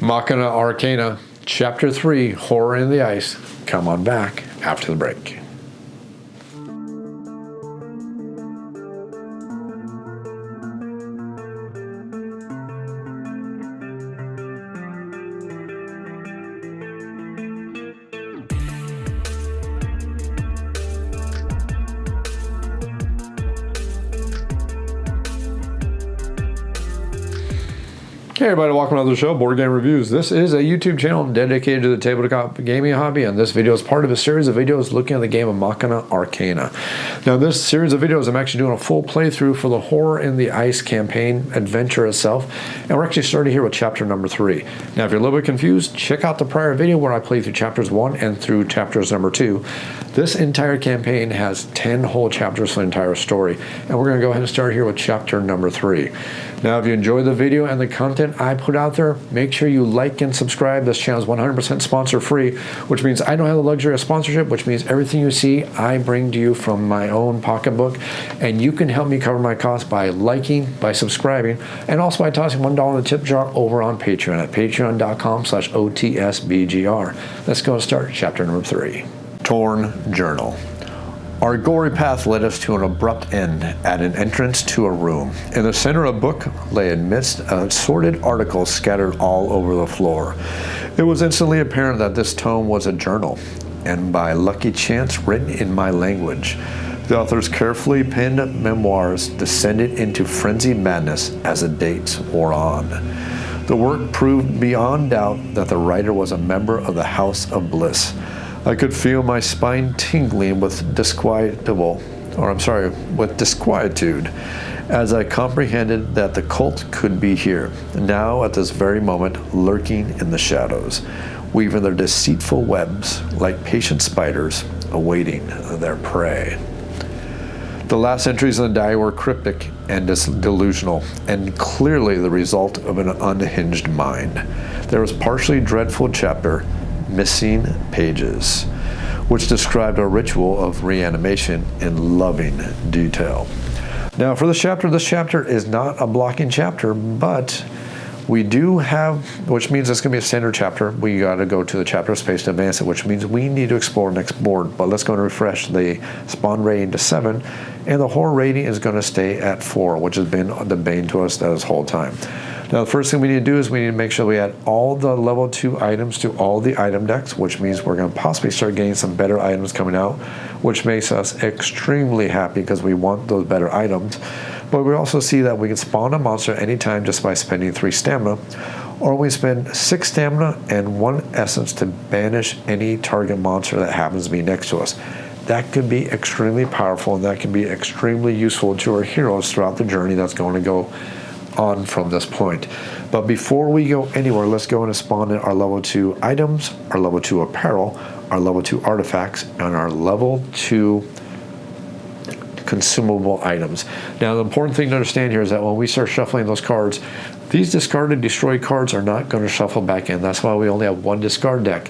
Machina Arcana, Chapter 3, Horror in the Ice. Come on back after the break. Hey everybody, welcome to the show, Board Game Reviews. This is a YouTube channel dedicated to the tabletop gaming hobby, and this video is part of a series of videos looking at the game of Machina Arcana. Now, this series of videos, I'm actually doing a full playthrough for the Horror in the Ice campaign adventure itself, and we're actually starting here with chapter number 3. Now, if you're a little bit confused, check out the prior video where I played through chapters 1 and through chapters number 2. This entire campaign has 10 whole chapters for the entire story, and we're going to go ahead and start here with chapter number 3. Now, if you enjoy the video and the content I put out there, make sure you like and subscribe. This channel is 100% sponsor free, which means I don't have the luxury of sponsorship, which means everything you see I bring to you from my own pocketbook, and you can help me cover my costs by liking, by subscribing, and also by tossing $1 in the tip jar over on Patreon at patreon.com/OTSBGR. Let's go and start chapter number 3. Torn Journal. Our gory path led us to an abrupt end at an entrance to a room. In the center, a book lay amidst assorted articles scattered all over the floor. It was instantly apparent that this tome was a journal, and by lucky chance written in my language. The author's carefully penned memoirs descended into frenzied madness as the dates wore on. The work proved beyond doubt that the writer was a member of the House of Bliss. I could feel my spine tingling with disquietude as I comprehended that the cult could be here, now at this very moment, lurking in the shadows, weaving their deceitful webs like patient spiders awaiting their prey. The last entries in the diary were cryptic and delusional, and clearly the result of an unhinged mind. There was partially dreadful chapter, Missing Pages, which described a ritual of reanimation in loving detail. Now, for this chapter is not a blocking chapter, but we do have, which means it's going to be a standard chapter. We got to go to the chapter space to advance it, which means we need to explore next board. But let's go and refresh the spawn rating to 7, and the horror rating is going to stay at 4, which has been the bane to us this whole time. Now, the first thing we need to do is we need to make sure we add all the level 2 items to all the item decks, which means we're going to possibly start getting some better items coming out, which makes us extremely happy because we want those better items. But we also see that we can spawn a monster anytime just by spending 3 stamina, or we spend 6 stamina and 1 essence to banish any target monster that happens to be next to us. That could be extremely powerful, and that can be extremely useful to our heroes throughout the journey that's going to go on from this point. But before we go anywhere, let's go and spawn in our level 2 items, our level 2 apparel, our level 2 artifacts, and our level 2 consumable items. Now, the important thing to understand here is that when we start shuffling those cards, these discarded, destroyed cards are not going to shuffle back in. That's why we only have 1 discard deck.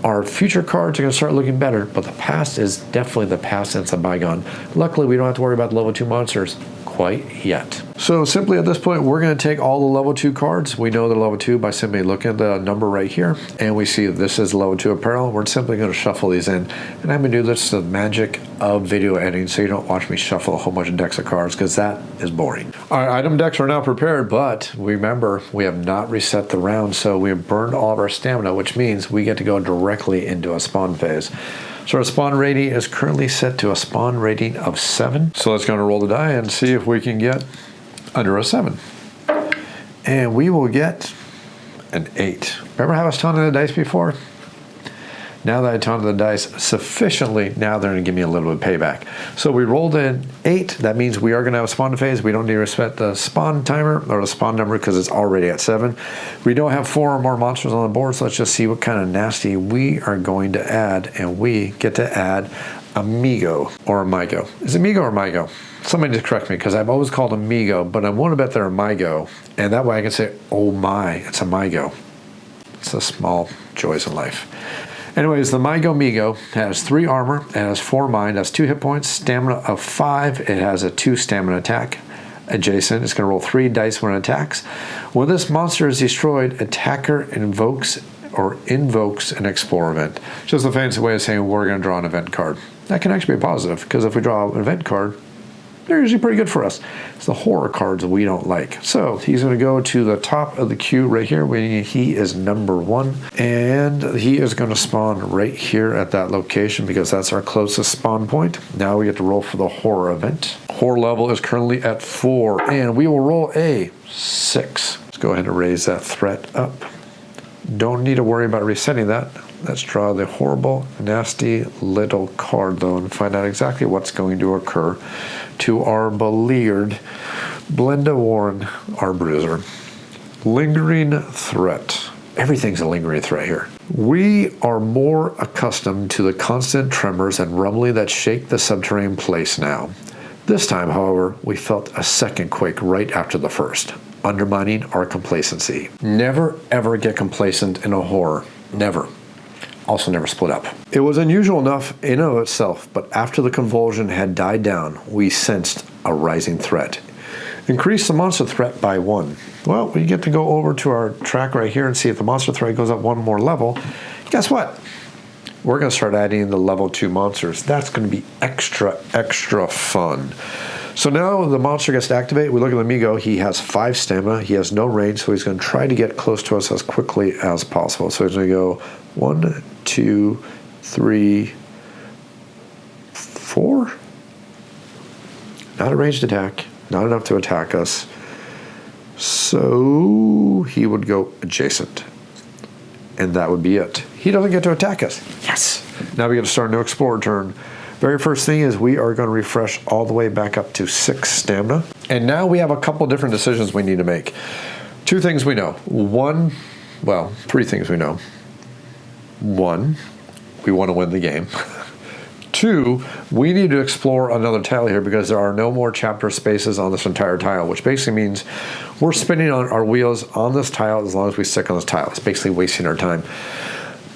Our future cards are going to start looking better, but the past is definitely the past since a bygone. Luckily, we don't have to worry about the level 2 monsters quite yet. So simply at this point, we're going to take all the level 2 cards. We know they're level 2 by simply looking at the number right here, and we see this is level 2 apparel. We're simply going to shuffle these in, and I'm going to do this the magic of video editing, so you don't watch me shuffle a whole bunch of decks of cards, because that is boring. Our item decks are now prepared, but remember, we have not reset the round, so we have burned all of our stamina, which means we get to go directly into a spawn phase. So our spawn rating is currently set to a spawn rating of 7. So let's go and roll the die and see if we can get under a 7. And we will get an 8. Remember how I was taunting the dice before? Now that I taunted the dice sufficiently, now they're going to give me a little bit of payback. So we rolled an 8. That means we are going to have a spawn phase. We don't need to respect the spawn timer or the spawn number because it's already at 7. We don't have 4 or more monsters on the board, so let's just see what kind of nasty we are going to add. And we get to add a Migo or a Mygo. Is it Migo or Mygo? Somebody just correct me because I've always called them Migo, but I want to bet they're a Mygo. And that way I can say, oh my, it's a Mygo. It's the small joys in life. Anyways, the Mygo Migo has 3 armor, it has 4 mind, has 2 hit points, stamina of 5, it has a 2 stamina attack, adjacent. It's going to roll 3 dice when it attacks. When this monster is destroyed, attacker invokes an Explorer event. Just a fancy way of saying we're going to draw an event card. That can actually be a positive, because if we draw an event card, they're usually pretty good for us. It's the horror cards we don't like. So he's going to go to the top of the queue right here, meaning he is number 1. And he is going to spawn right here at that location because that's our closest spawn point. Now we get to roll for the horror event. Horror level is currently at 4, and we will roll a 6. Let's go ahead and raise that threat up. Don't need to worry about resetting that. Let's draw the horrible, nasty little card though and find out exactly what's going to occur to our beleaguered Blenda Warren, our bruiser. Lingering threat. Everything's a lingering threat here. We are more accustomed to the constant tremors and rumbling that shake the subterranean place now. This time, however, we felt a second quake right after the first, undermining our complacency. Never ever get complacent in a horror. Never. Also never split up. It was unusual enough in and of itself, but after the convulsion had died down, we sensed a rising threat. Increase the monster threat by 1. Well, we get to go over to our track right here and see if the monster threat goes up 1 more level. Guess what? We're going to start adding the level 2 monsters. That's going to be extra fun. So now the monster gets to activate. We look at the Migo. He has 5 stamina. He has no range, so he's going to try to get close to us as quickly as possible. So he's going to go 1, 2, 3, 4. Not a ranged attack. Not enough to attack us. So he would go adjacent. And that would be it. He doesn't get to attack us. Yes! Now we get to start a new Explorer turn. Very first thing is we are going to refresh all the way back up to 6 stamina. And now we have a couple different decisions we need to make. 2 things we know. 3 things we know. 1, we want to win the game. 2, we need to explore another tile here because there are no more chapter spaces on this entire tile, which basically means we're spinning on our wheels on this tile as long as we stick on this tile. It's basically wasting our time.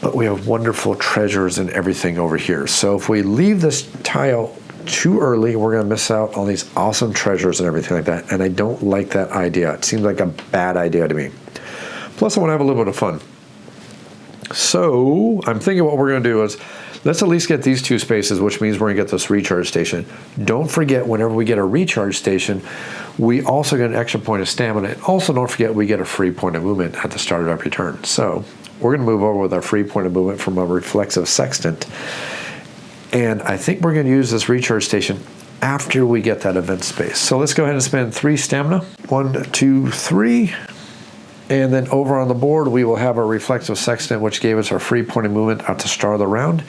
But we have wonderful treasures and everything over here. So if we leave this tile too early, we're going to miss out on these awesome treasures and everything like that. And I don't like that idea. It seems like a bad idea to me. Plus, I want to have a little bit of fun. So I'm thinking what we're going to do is let's at least get these 2 spaces, which means we're going to get this recharge station. Don't forget, whenever we get a recharge station, we also get an extra point of stamina. And also don't forget we get a free point of movement at the start of every turn. So we're going to move over with our free point of movement from a reflexive sextant. And I think we're going to use this recharge station after we get that event space. So let's go ahead and spend 3 stamina. 1, 2, 3. And then over on the board, we will have our reflexive sextant, which gave us our free point of movement at the start of the round.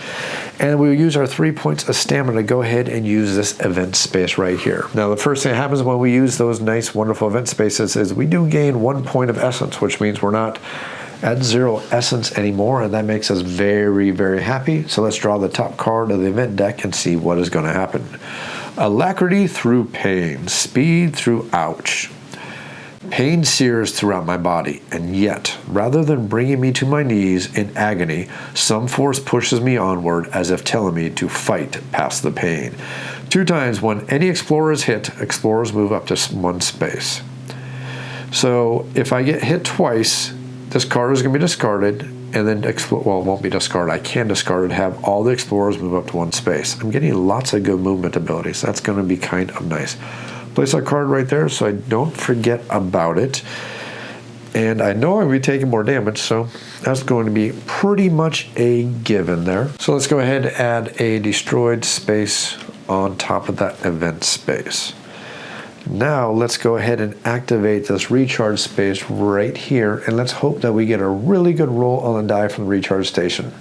And we will use our 3 points of stamina to go ahead and use this event space right here. Now, the first thing that happens when we use those nice, wonderful event spaces is we do gain 1 point of essence, which means we're not at 0 essence anymore, and that makes us very, very happy. So let's draw the top card of the event deck and see what is going to happen. Alacrity through pain, speed through ouch. Pain sears throughout my body, and yet, rather than bringing me to my knees in agony, some force pushes me onward as if telling me to fight past the pain. 2 times when any explorer is hit, explorers move up to 1 space. So if I get hit twice, this card is going to be discarded, and then, it won't be discarded. I can discard it, have all the explorers move up to 1 space. I'm getting lots of good movement abilities. That's going to be kind of nice. Place that card right there so I don't forget about it. And I know I'm going to be taking more damage, so that's going to be pretty much a given there. So let's go ahead and add a destroyed space on top of that event space. Now let's go ahead and activate this recharge space right here, and let's hope that we get a really good roll on the die from the recharge station.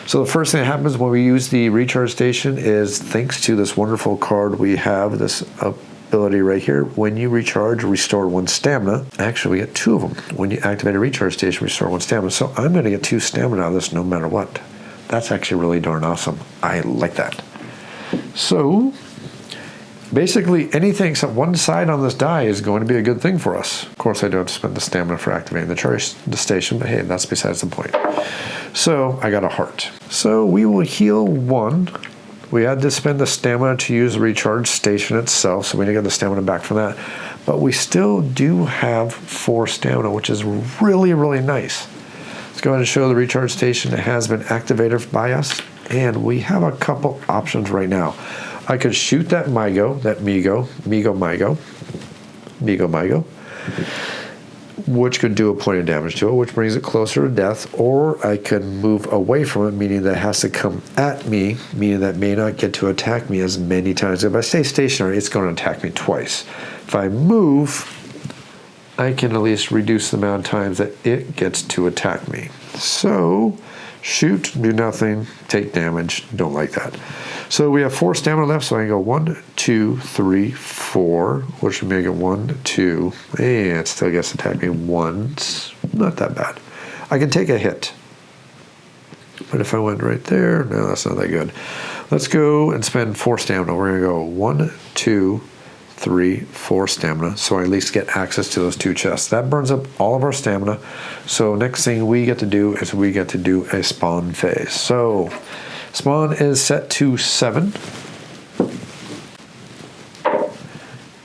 So the first thing that happens when we use the recharge station is, thanks to this wonderful card we have, this ability right here, when you recharge, restore 1 stamina. Actually, we get 2 of them. When you activate a recharge station, restore 1 stamina. So I'm going to get 2 stamina out of this no matter what. That's actually really darn awesome. I like that. So basically, anything except 1 side on this die is going to be a good thing for us. Of course, I do have to spend the stamina for activating the station, but hey, that's besides the point. So I got a heart. So we will heal 1 We had to spend the stamina to use the recharge station itself, so we didn't get the stamina back from that. But we still do have 4 stamina, which is really, really nice. Let's go ahead and show the recharge station. It has been activated by us, and we have a couple options right now. I could shoot that Migo, which could do a point of damage to it, which brings it closer to death, or I could move away from it, meaning that it has to come at me, meaning that it may not get to attack me as many times. If I stay stationary, it's going to attack me twice. If I move, I can at least reduce the amount of times that it gets to attack me. So, shoot, do nothing, take damage, don't like that. So we have 4 stamina left, so I can go 1, 2, 3, 4, which would make it 1, 2, and it still gets to attack me once. Not that bad. I can take a hit. But if I went right there, no, that's not that good. Let's go and spend 4 stamina. We're going to go 1, 2, 3, 4 stamina, so I at least get access to those 2 chests. That burns up all of our stamina. So next thing we get to do is we get to do a spawn phase. So spawn is set to 7.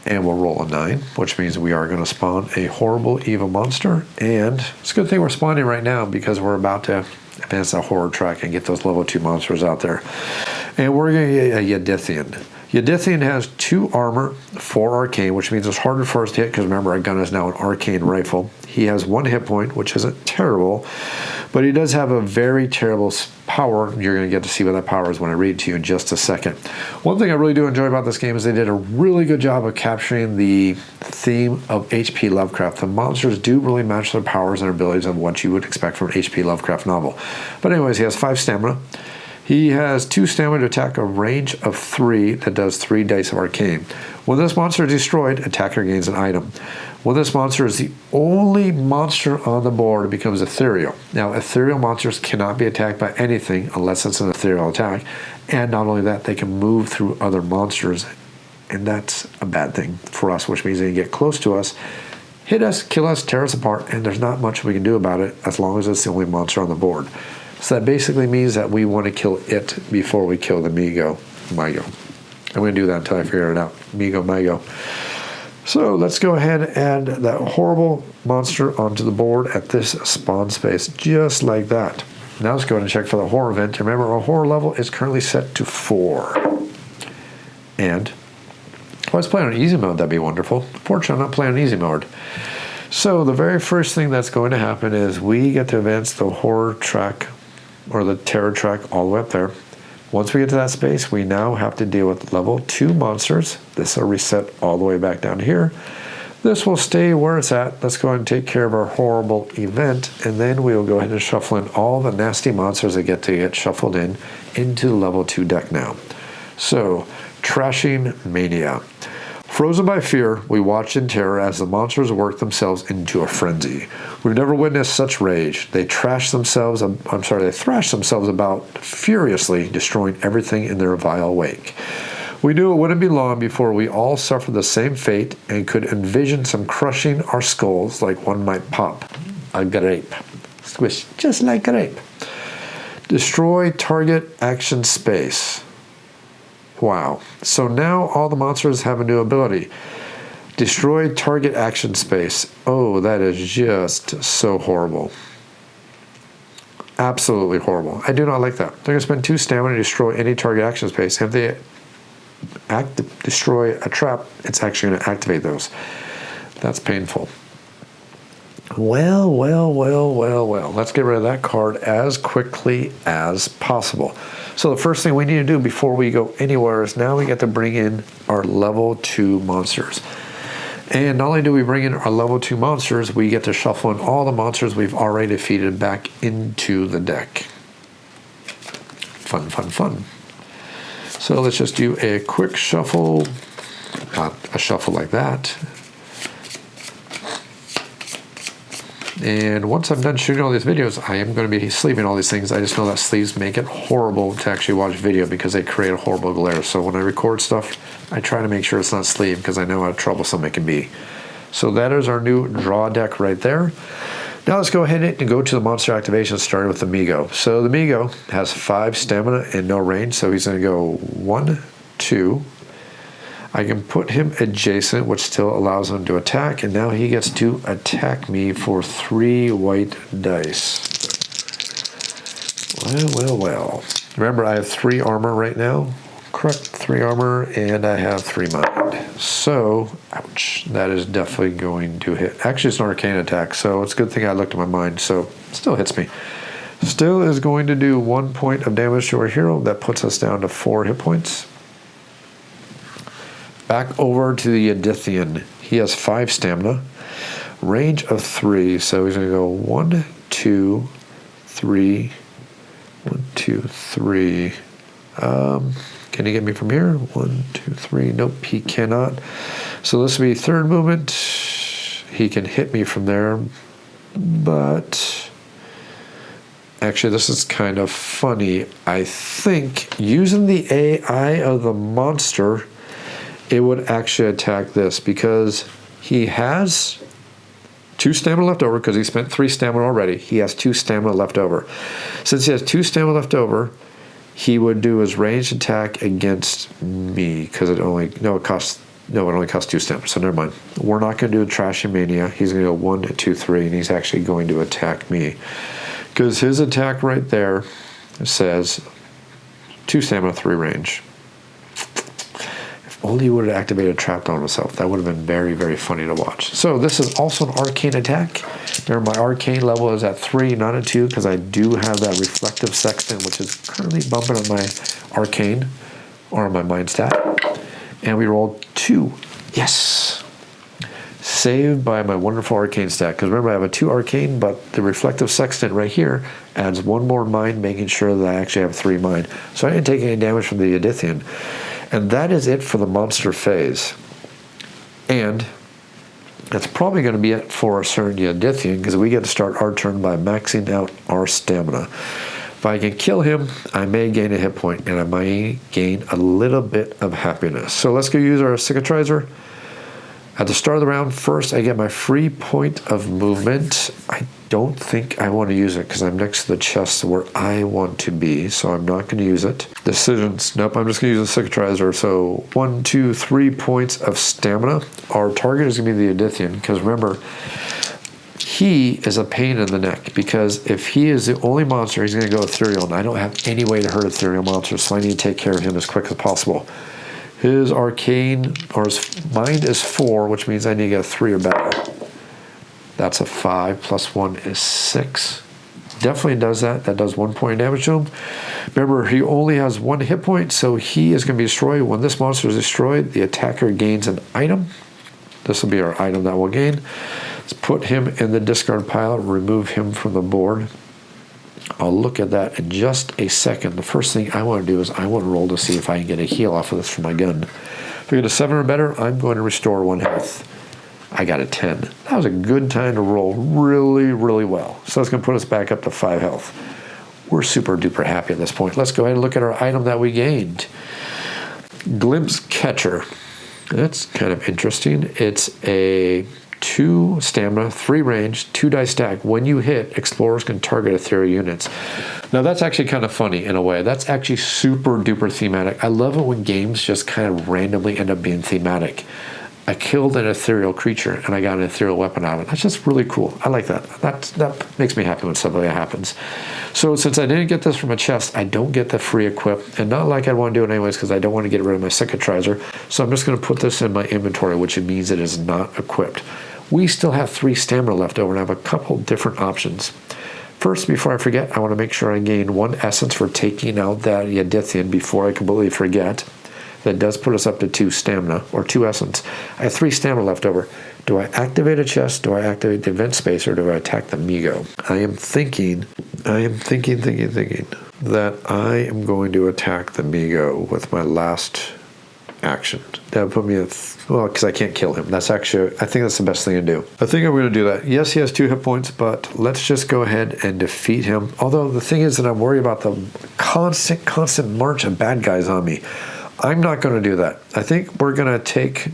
And we'll roll a 9, which means we are going to spawn a horrible evil monster. And it's a good thing we're spawning right now because we're about to advance the horror track and get those level 2 monsters out there. And we're going to get a Yodethian. Yodethian has 2 armor, 4 arcane, which means it's harder for us to hit because remember our gun is now an arcane rifle. He has 1 hit point, which isn't terrible, but he does have a very terrible power. You're going to get to see what that power is when I read it to you in just a second. One thing I really do enjoy about this game is they did a really good job of capturing the theme of H.P. Lovecraft. The monsters do really match their powers and abilities of what you would expect from an H.P. Lovecraft novel. But anyways, he has 5 stamina. He has 2 stamina to attack a range of 3 that does 3 dice of arcane. When this monster is destroyed, attacker gains an item. When this monster is the only monster on the board, it becomes ethereal. Now, ethereal monsters cannot be attacked by anything unless it's an ethereal attack. And not only that, they can move through other monsters. And that's a bad thing for us, which means they can get close to us, hit us, kill us, tear us apart, and there's not much we can do about it as long as it's the only monster on the board. So that basically means that we want to kill it before we kill the Migo. I'm going to do that until I figure it out. Migo. So let's go ahead and add that horrible monster onto the board at this spawn space, just like that. Now let's go ahead and check for the horror event. Remember, our horror level is currently set to 4. And let's play on easy mode. That'd be wonderful. Fortunately, I'm not playing on easy mode. So the very first thing that's going to happen is we get to advance the horror track or the terror track all the way up there. Once we get to that space, we now have to deal with level 2 monsters. This will reset all the way back down here. This will stay where it's at. Let's go ahead and take care of our horrible event, and then we will go ahead and shuffle in all the nasty monsters that get to get shuffled in into the level 2 deck now. So, Trashing Mania. Frozen by fear, we watch in terror as the monsters work themselves into a frenzy. We've never witnessed such rage. They thrash themselves about furiously, destroying everything in their vile wake. We knew it wouldn't be long before we all suffered the same fate and could envision some crushing our skulls like one might pop a grape. Squish, just like grape. Destroy target action space. Wow. So now all the monsters have a new ability. Destroy target action space. Oh, that is just so horrible. Absolutely horrible. I do not like that. They're going to spend 2 stamina to destroy any target action space. If they destroy a trap, it's actually going to activate those. That's painful. Well. Let's get rid of that card as quickly as possible. So the first thing we need to do before we go anywhere is now we get to bring in our level 2 monsters. And not only do we bring in our level 2 monsters, we get to shuffle in all the monsters we've already defeated back into the deck. Fun. So let's just do a quick shuffle. Not a shuffle like that. And once I'm done shooting all these videos, I am going to be sleeving all these things. I just know that sleeves make it horrible to actually watch video because they create a horrible glare. So when I record stuff, I try to make sure it's not sleeved because I know how troublesome it can be. So that is our new draw deck right there. Now let's go ahead and go to the monster activation, starting with the Migo. So the Migo has 5 stamina and no range, so he's going to go 1, 2. I can put him adjacent, which still allows him to attack, and now he gets to attack me for 3 white dice. Well. Remember, I have 3 armor right now. Correct, 3 armor, and I have 3 mind. So, ouch, that is definitely going to hit. Actually, it's an arcane attack, so it's a good thing I looked at my mind, so it still hits me. Still is going to do 1 point of damage to our hero. That puts us down to 4 hit points. Back over to the Yodethian. He has 5 stamina. Range of 3, so he's going to go 1, 2, 3. 1, 2, 3. Can he get me from here? 1, 2, 3. Nope, he cannot. So this will be third movement. He can hit me from there, but actually this is kind of funny. I think using the AI of the monster, it would actually attack this because he has 2 stamina left over because he spent 3 stamina already. He has 2 stamina left over. Since he has 2 stamina left over, he would do his ranged attack against me because it only costs 2 stamina. So never mind. We're not going to do a trashy mania. He's going to go 1, 2, 3, and he's actually going to attack me because his attack right there says 2 stamina, 3 range. If only he would have activated a trap on himself. That would have been very, very funny to watch. So this is also an arcane attack. Remember, my arcane level is at 3, not at 2, because I do have that reflective sextant, which is currently bumping on my arcane or on my mind stat. And we rolled 2. Yes! Saved by my wonderful arcane stat. Because remember, I have a 2 arcane, but the reflective sextant right here adds 1 more mind, making sure that I actually have 3 mind. So I didn't take any damage from the Yodethian. And that is it for the monster phase. And that's probably going to be it for a certain Yodethian, because we get to start our turn by maxing out our stamina. If I can kill him, I may gain a hit point, and I may gain a little bit of happiness. So let's go use our cicatrizer. At the start of the round, first I get my free point of movement. I don't think I want to use it because I'm next to the chest where I want to be, so I'm not going to use it. Decisions. Nope, I'm just going to use the cicatrizer. So 1, 2, 3 points of stamina. Our target is going to be the Yodethian, because remember, he is a pain in the neck, because if he is the only monster, he's going to go ethereal, and I don't have any way to hurt ethereal monsters, so I need to take care of him as quick as possible. His arcane, or his mind is 4, which means I need to get a 3 or better. That's a 5, plus 1 is 6. Definitely does that. That does 1 point of damage to him. Remember, he only has 1 hit point, so he is going to be destroyed. When this monster is destroyed, the attacker gains an item. This will be our item that we'll gain. Let's put him in the discard pile, remove him from the board. I'll look at that in just a second. The first thing I want to do is I want to roll to see if I can get a heal off of this from my gun. If we get a 7 or better, I'm going to restore 1 health. I got a 10. That was a good time to roll really, really well. So that's going to put us back up to 5 health. We're super duper happy at this point. Let's go ahead and look at our item that we gained. Glimpse Catcher. That's kind of interesting. It's a 2 stamina, 3 range, 2 dice stack. When you hit, explorers can target ethereal units. Now that's actually kind of funny in a way. That's actually super duper thematic. I love it when games just kind of randomly end up being thematic. I killed an ethereal creature and I got an ethereal weapon out of it. That's just really cool. I like that. That makes me happy when something like that happens. So since I didn't get this from a chest, I don't get the free equip, and not like I want to do it anyways because I don't want to get rid of my cicatrizer. So I'm just going to put this in my inventory, which means it is not equipped. We still have 3 stamina left over and I have a couple different options. First, before I forget, I want to make sure I gain 1 essence for taking out that Yodethian before I completely forget. That does put us up to 2 stamina, or 2 essence. I have 3 stamina left over. Do I activate a chest, do I activate the event space, or do I attack the Migo? I am thinking that I am going to attack the Migo with my last action. That would put me at, well, because I can't kill him. That's actually, I think that's the best thing to do. I think I'm going to do that. Yes, he has 2 hit points, but let's just go ahead and defeat him. Although the thing is that I'm worried about the constant march of bad guys on me. I'm not going to do that. I think we're going to take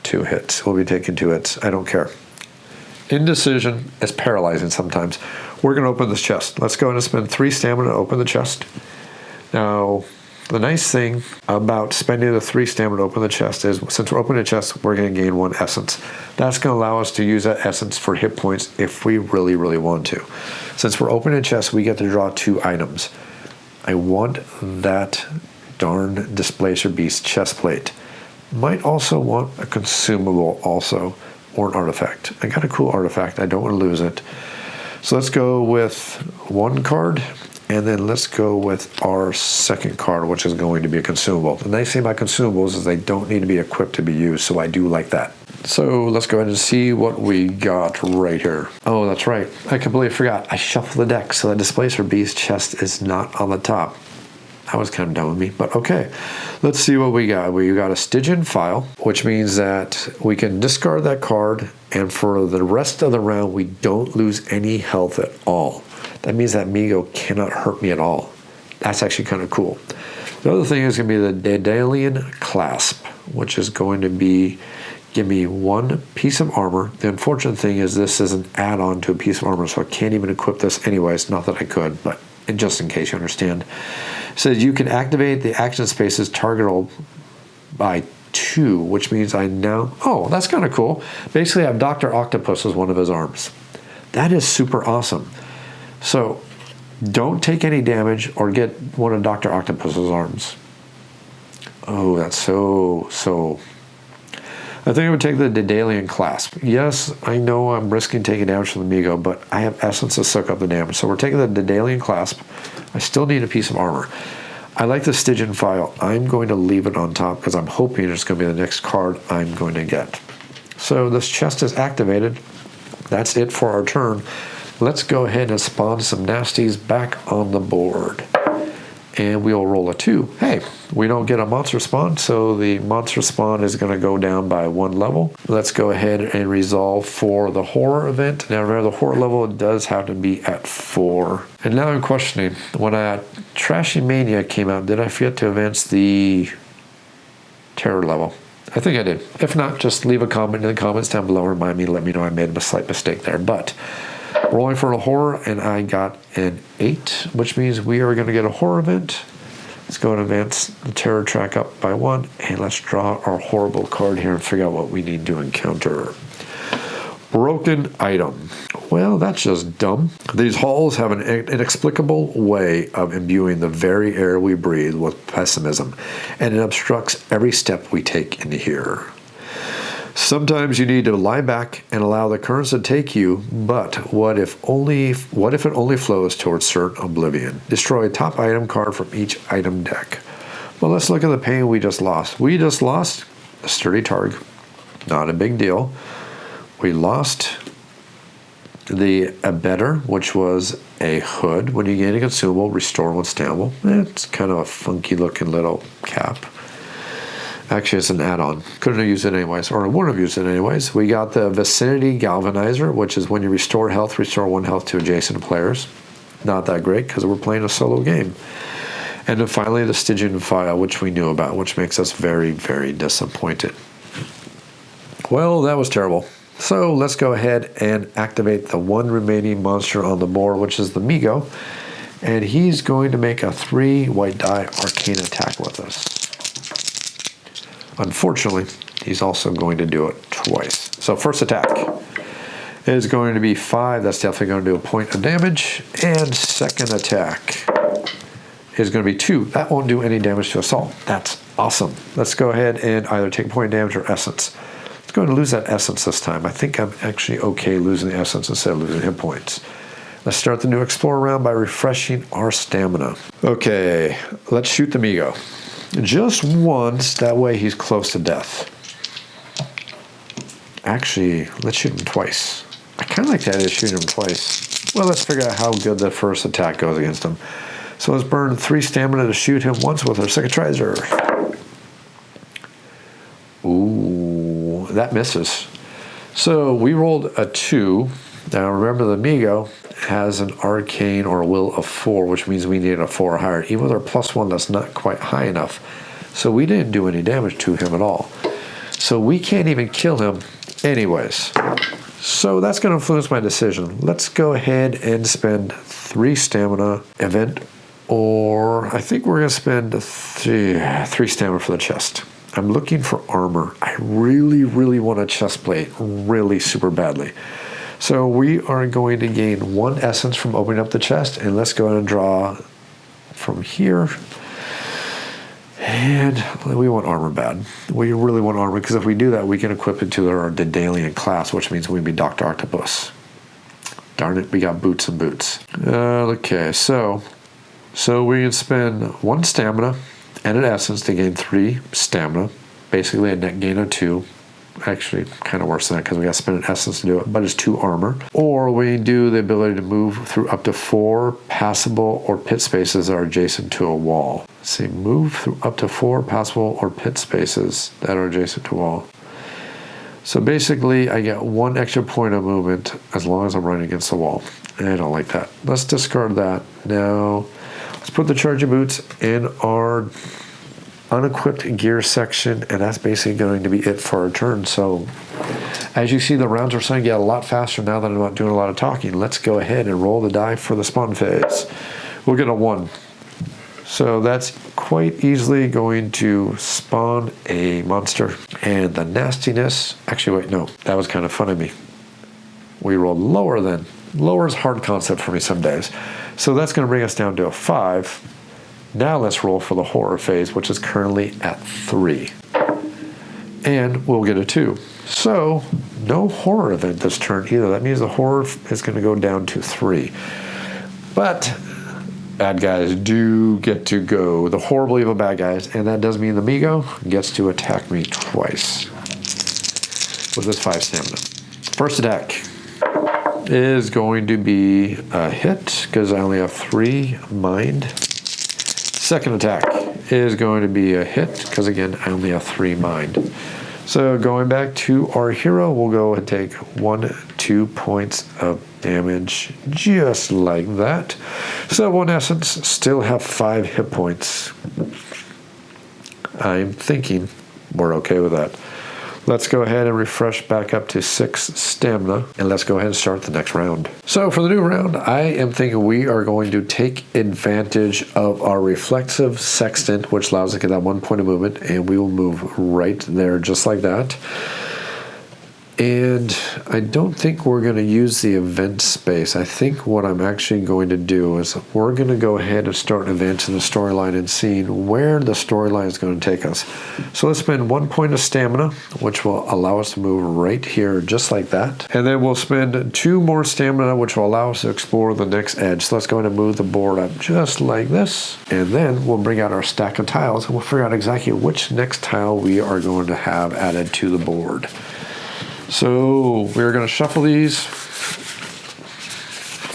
2 hits. We'll be taking 2 hits. I don't care. Indecision is paralyzing sometimes. We're going to open this chest. Let's go ahead and spend 3 stamina to open the chest. Now, the nice thing about spending the 3 stamina to open the chest is, since we're opening the chest, we're going to gain 1 essence. That's going to allow us to use that essence for hit points if we really, really want to. Since we're opening a chest, we get to draw 2 items. I want that darn Displacer Beast chest plate. Might also want a consumable also, or an artifact. I got a cool artifact. I don't want to lose it. So let's go with 1 card, and then let's go with our second card, which is going to be a consumable. The nice thing about consumables is they don't need to be equipped to be used, so I do like that. So let's go ahead and see what we got right here. Oh, that's right. I completely forgot. I shuffled the deck, so the Displacer Beast chest is not on the top. That was kind of dumb of me, but okay. Let's see what we got. We got a Stygian File, which means that we can discard that card, and for the rest of the round, we don't lose any health at all. That means that Migo cannot hurt me at all. That's actually kind of cool. The other thing is going to be the Yodethian Clasp, which is going to be give me 1 piece of armor. The unfortunate thing is this is an add-on to a piece of armor, so I can't even equip this anyways. Not that I could, but just in case you understand. It says you can activate the action spaces targetable by 2, which means I now... Oh, that's kind of cool. Basically, I have Dr. Octopus as one of his arms. That is super awesome. So, don't take any damage or get one of Dr. Octopus's arms. Oh, that's so... I think I would take the Yodethian Clasp. Yes, I know I'm risking taking damage from the Migo, but I have essence to soak up the damage. So we're taking the Yodethian Clasp. I still need a piece of armor. I like the Stygian File. I'm going to leave it on top because I'm hoping it's going to be the next card I'm going to get. So this chest is activated. That's it for our turn. Let's go ahead and spawn some nasties back on the board. And we'll roll a 2. Hey, we don't get a monster spawn, so the monster spawn is going to go down by 1 level. Let's go ahead and resolve for the horror event. Now remember, the horror level does have to be at 4. And now I'm questioning, when Trashy Mania came out, did I forget to advance the terror level? I think I did. If not, just leave a comment in the comments down below. Remind me, let me know I made a slight mistake there. But rolling for a horror, and I got an 8, which means we are going to get a horror event. Let's go and advance the terror track up by 1, and let's draw our horrible card here and figure out what we need to encounter. Broken item. Well, that's just dumb. These halls have an inexplicable way of imbuing the very air we breathe with pessimism, and it obstructs every step we take into here. Sometimes you need to lie back and allow the currents to take you, but what if it only flows towards certain oblivion? Destroy a top item card from each item deck. Well, let's look at the pain we just lost. We just lost a sturdy targ. Not a big deal. We lost the abettor, which was a hood. When you gain a consumable, restore 1 stamina. It's kind of a funky looking little cap. Actually, it's an add-on. Couldn't have used it anyways, or I wouldn't have used it anyways. We got the Vicinity Galvanizer, which is when you restore health, restore 1 health to adjacent players. Not that great, because we're playing a solo game. And then finally, the Stygian File, which we knew about, which makes us very, very disappointed. Well, that was terrible. So let's go ahead and activate the 1 remaining monster on the board, which is the Migo. And he's going to make a 3 white die arcane attack with us. Unfortunately, he's also going to do it twice. So first attack is going to be 5. That's definitely going to do a point of damage. And second attack is going to be 2. That won't do any damage to assault. That's awesome. Let's go ahead and either take point of damage or essence. Let's go ahead and lose that essence this time. I think I'm actually okay losing the essence instead of losing hit points. Let's start the new Explorer round by refreshing our stamina. Okay, let's shoot the Migo. Just once, that way he's close to death. Actually, let's shoot him twice. I kind of like the idea of shooting him twice. Well, let's figure out how good the first attack goes against him. So let's burn 3 stamina to shoot him once with our cicatrizer. Ooh, that misses. So we rolled a 2. Now remember, the Migo has an arcane or will of 4, which means we need a 4 or higher. Even with our +1, that's not quite high enough. So we didn't do any damage to him at all. So we can't even kill him anyways. So that's going to influence my decision. Let's go ahead and spend 3 stamina event, or I think we're going to spend 3 stamina for the chest. I'm looking for armor. I really, really want a chest plate, really super badly. So we are going to gain 1 essence from opening up the chest, and let's go ahead and draw from here. And we want armor bad. We really want armor, because if we do that, we can equip it to our Daedalian class, which means we'd be Dr. Octopus. Darn it, we got boots and boots. Okay, so we can spend 1 stamina and an essence to gain 3 stamina. Basically a net gain of 2. Actually, kind of worse than that, because we got to spend an essence to do it, but it's 2 armor. Or we do the ability to move through up to 4 passable or pit spaces that are adjacent to a wall. Let's see, move through up to 4 passable or pit spaces that are adjacent to a wall. So basically, I get 1 extra point of movement as long as I'm running against the wall. I don't like that. Let's discard that. Now, let's put the charging boots in our unequipped gear section, and that's basically going to be it for our turn. So as you see, the rounds are starting to get a lot faster now that I'm not doing a lot of talking. Let's go ahead and roll the die for the spawn phase. We'll get a 1. So that's quite easily going to spawn a monster. And the nastiness, actually wait, no, that was kind of fun of me. We rolled lower then. Lower is hard concept for me some days. So that's going to bring us down to a 5. Now let's roll for the horror phase, which is currently at 3. And we'll get a 2. So no horror event this turn either. That means the horror is going to go down to 3. But bad guys do get to go. The horrible evil bad guys. And that does mean the Migo gets to attack me twice with this 5 stamina. First attack is going to be a hit, because I only have 3 mind. Second attack is going to be a hit, because again, I only have 3 mind. So going back to our hero, we'll go and take 2 points of damage, just like that. So 1 essence, still have 5 hit points. I'm thinking we're okay with that. Let's go ahead and refresh back up to 6 stamina, and let's go ahead and start the next round. So for the new round, I am thinking we are going to take advantage of our reflexive sextant, which allows us to get that 1 point of movement, and we will move right there just like that. And I don't think we're going to use the event space. I think what I'm actually going to do is we're going to go ahead and start advancing the storyline and seeing where the storyline is going to take us. So let's spend 1 point of stamina, which will allow us to move right here just like that. And then we'll spend 2 more stamina, which will allow us to explore the next edge. So let's go ahead and move the board up just like this. And then we'll bring out our stack of tiles, and we'll figure out exactly which next tile we are going to have added to the board. So we're going to shuffle these,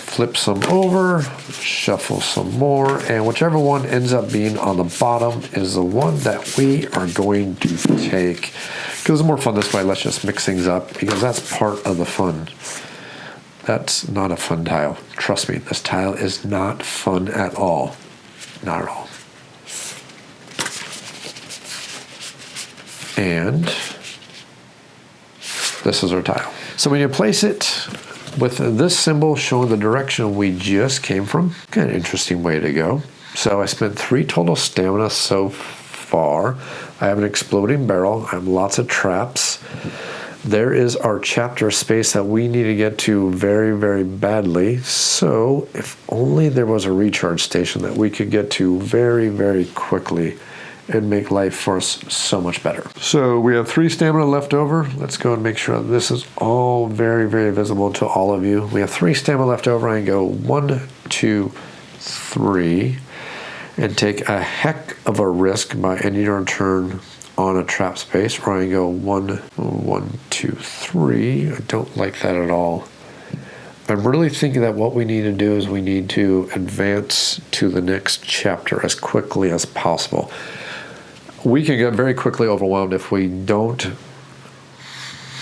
flip some over, shuffle some more, and whichever one ends up being on the bottom is the one that we are going to take. Because it's more fun this way, let's just mix things up, because that's part of the fun. That's not a fun tile. Trust me, this tile is not fun at all. Not at all. And this is our tile. So when you place it with this symbol showing the direction we just came from, kind of interesting way to go. So I spent 3 total stamina so far. I have an exploding barrel. I have lots of traps. There is our chapter space that we need to get to very, very badly. So if only there was a recharge station that we could get to very, very quickly, and make life for us so much better. So we have 3 stamina left over. Let's go and make sure that this is all very, very visible to all of you. We have 3 stamina left over. I can go 1, 2, 3, and take a heck of a risk by ending our turn on a trap space, where I can go 1, 1, 2, 3. I don't like that at all. I'm really thinking that what we need to do is we need to advance to the next chapter as quickly as possible. We can get very quickly overwhelmed if we don't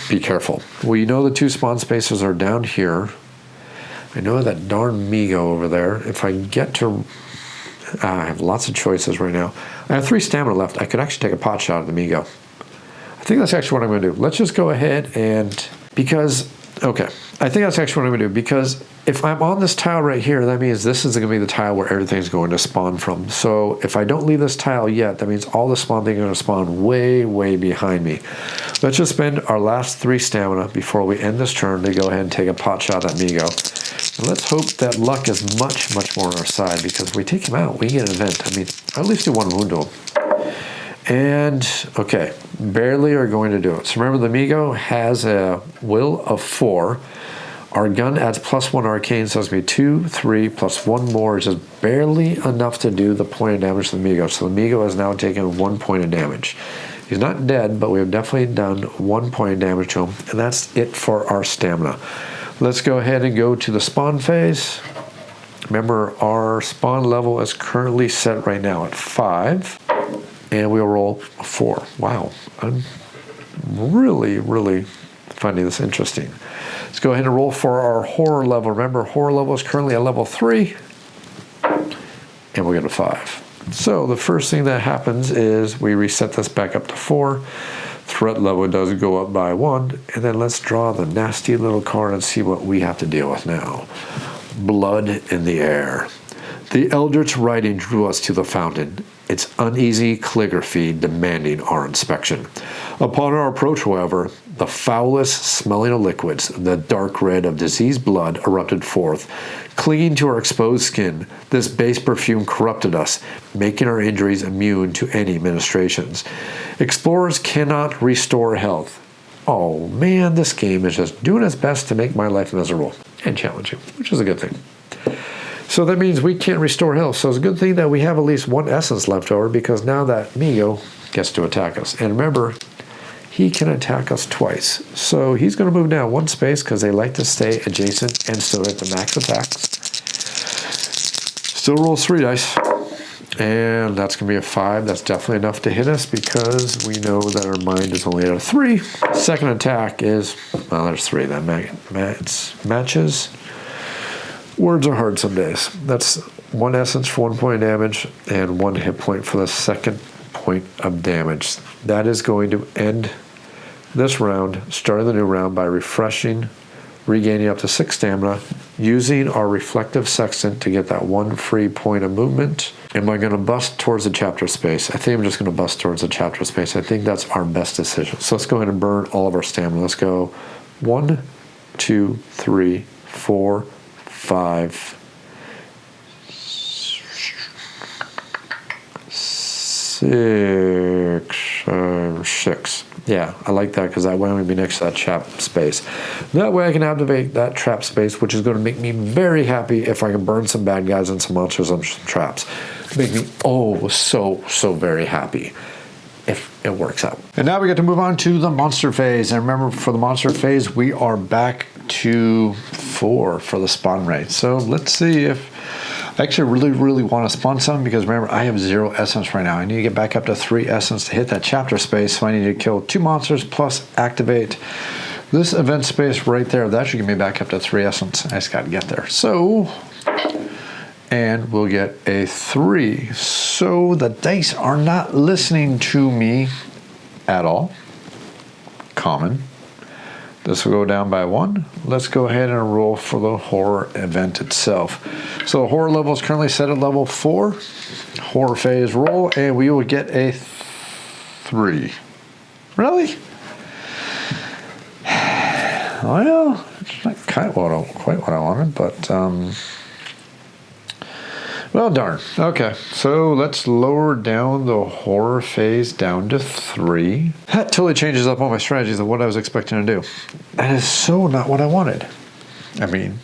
be careful. We know the 2 spawn spaces are down here. I know that darn Migo over there. If I get to... I have lots of choices right now. I have 3 stamina left. I could actually take a pot shot at the Migo. I think that's actually what I'm going to do. Let's just go ahead and... Because Okay, I think that's actually what I'm going to do, because if I'm on this tile right here, that means this is going to be the tile where everything's going to spawn from. So if I don't leave this tile yet, that means all the spawn things are going to spawn way, way behind me. Let's just spend our last 3 stamina before we end this turn to go ahead and take a pot shot at Migo. And let's hope that luck is much, much more on our side, because if we take him out, we get an event. I mean, at least do 1 wound to him. And, okay, barely are going to do it. So remember, the Migo has a will of 4. Our gun adds +1 arcane, so it's going to be 2, 3, plus 1 more, is just barely enough to do the point of damage to the Migo. So the Migo has now taken 1 point of damage. He's not dead, but we have definitely done 1 point of damage to him, and that's it for our stamina. Let's go ahead and go to the spawn phase. Remember, our spawn level is currently set right now at 5. And we'll roll a 4. Wow, I'm really, really finding this interesting. Let's go ahead and roll for our horror level. Remember, horror level is currently at level 3, and we'll get a 5. So the first thing that happens is we reset this back up to 4. Threat level does go up by 1, and then let's draw the nasty little card and see what we have to deal with now. Blood in the air. The Eldritch writing drew us to the fountain, its uneasy calligraphy demanding our inspection. Upon our approach, however, the foulest smelling of liquids, the dark red of diseased blood, erupted forth. Clinging to our exposed skin, this base perfume corrupted us, making our injuries immune to any ministrations. Explorers cannot restore health. Oh man, this game is just doing its best to make my life miserable and challenging, which is a good thing. So that means we can't restore health. So it's a good thing that we have at least 1 essence left over, because now that Migo gets to attack us. And remember, he can attack us twice. So he's going to move down 1 space because they like to stay adjacent and still hit the max attacks. Still rolls 3 dice. And that's going to be a 5. That's definitely enough to hit us, because we know that our mind is only at a 3. Second attack is, well, there's 3 that matches. Words are hard some days. That's 1 essence for 1 point of damage and 1 hit point for the second point of damage. That is going to end this round, starting the new round by refreshing, regaining up to 6 stamina, using our reflective sextant to get that 1 free point of movement. Am I going to bust towards the chapter space? I think I'm just going to bust towards the chapter space. I think that's our best decision. So let's go ahead and burn all of our stamina. Let's go 1, 2, 3, 4, 5, 6. Yeah, I like that, because that way I'm going to be next to that trap space. That way I can activate that trap space, which is going to make me very happy if I can burn some bad guys and some monsters and some traps. Make me so very happy if it works out. And now we get to move on to the monster phase. And remember, for the monster phase, we are back to 4 for the spawn rate. So let's see if I actually really want to spawn some, because remember, I have 0 essence right now. I need to get back up to 3 essence to hit that chapter space. So I need to kill 2 monsters plus activate this event space right there. That should get me back up to 3 essence. I just got to get there. So, and we'll get a 3. So the dice are not listening to me at all. Common. This will go down by 1. Let's go ahead and roll for the horror event itself. So the horror level is currently set at level 4. Horror phase roll, and we will get a 3. Really? Well, it's not quite what I wanted, but well, darn. Okay, so let's lower down the horror phase down to 3. That totally changes up all my strategies of what I was expecting to do. That is so not what I wanted. I mean,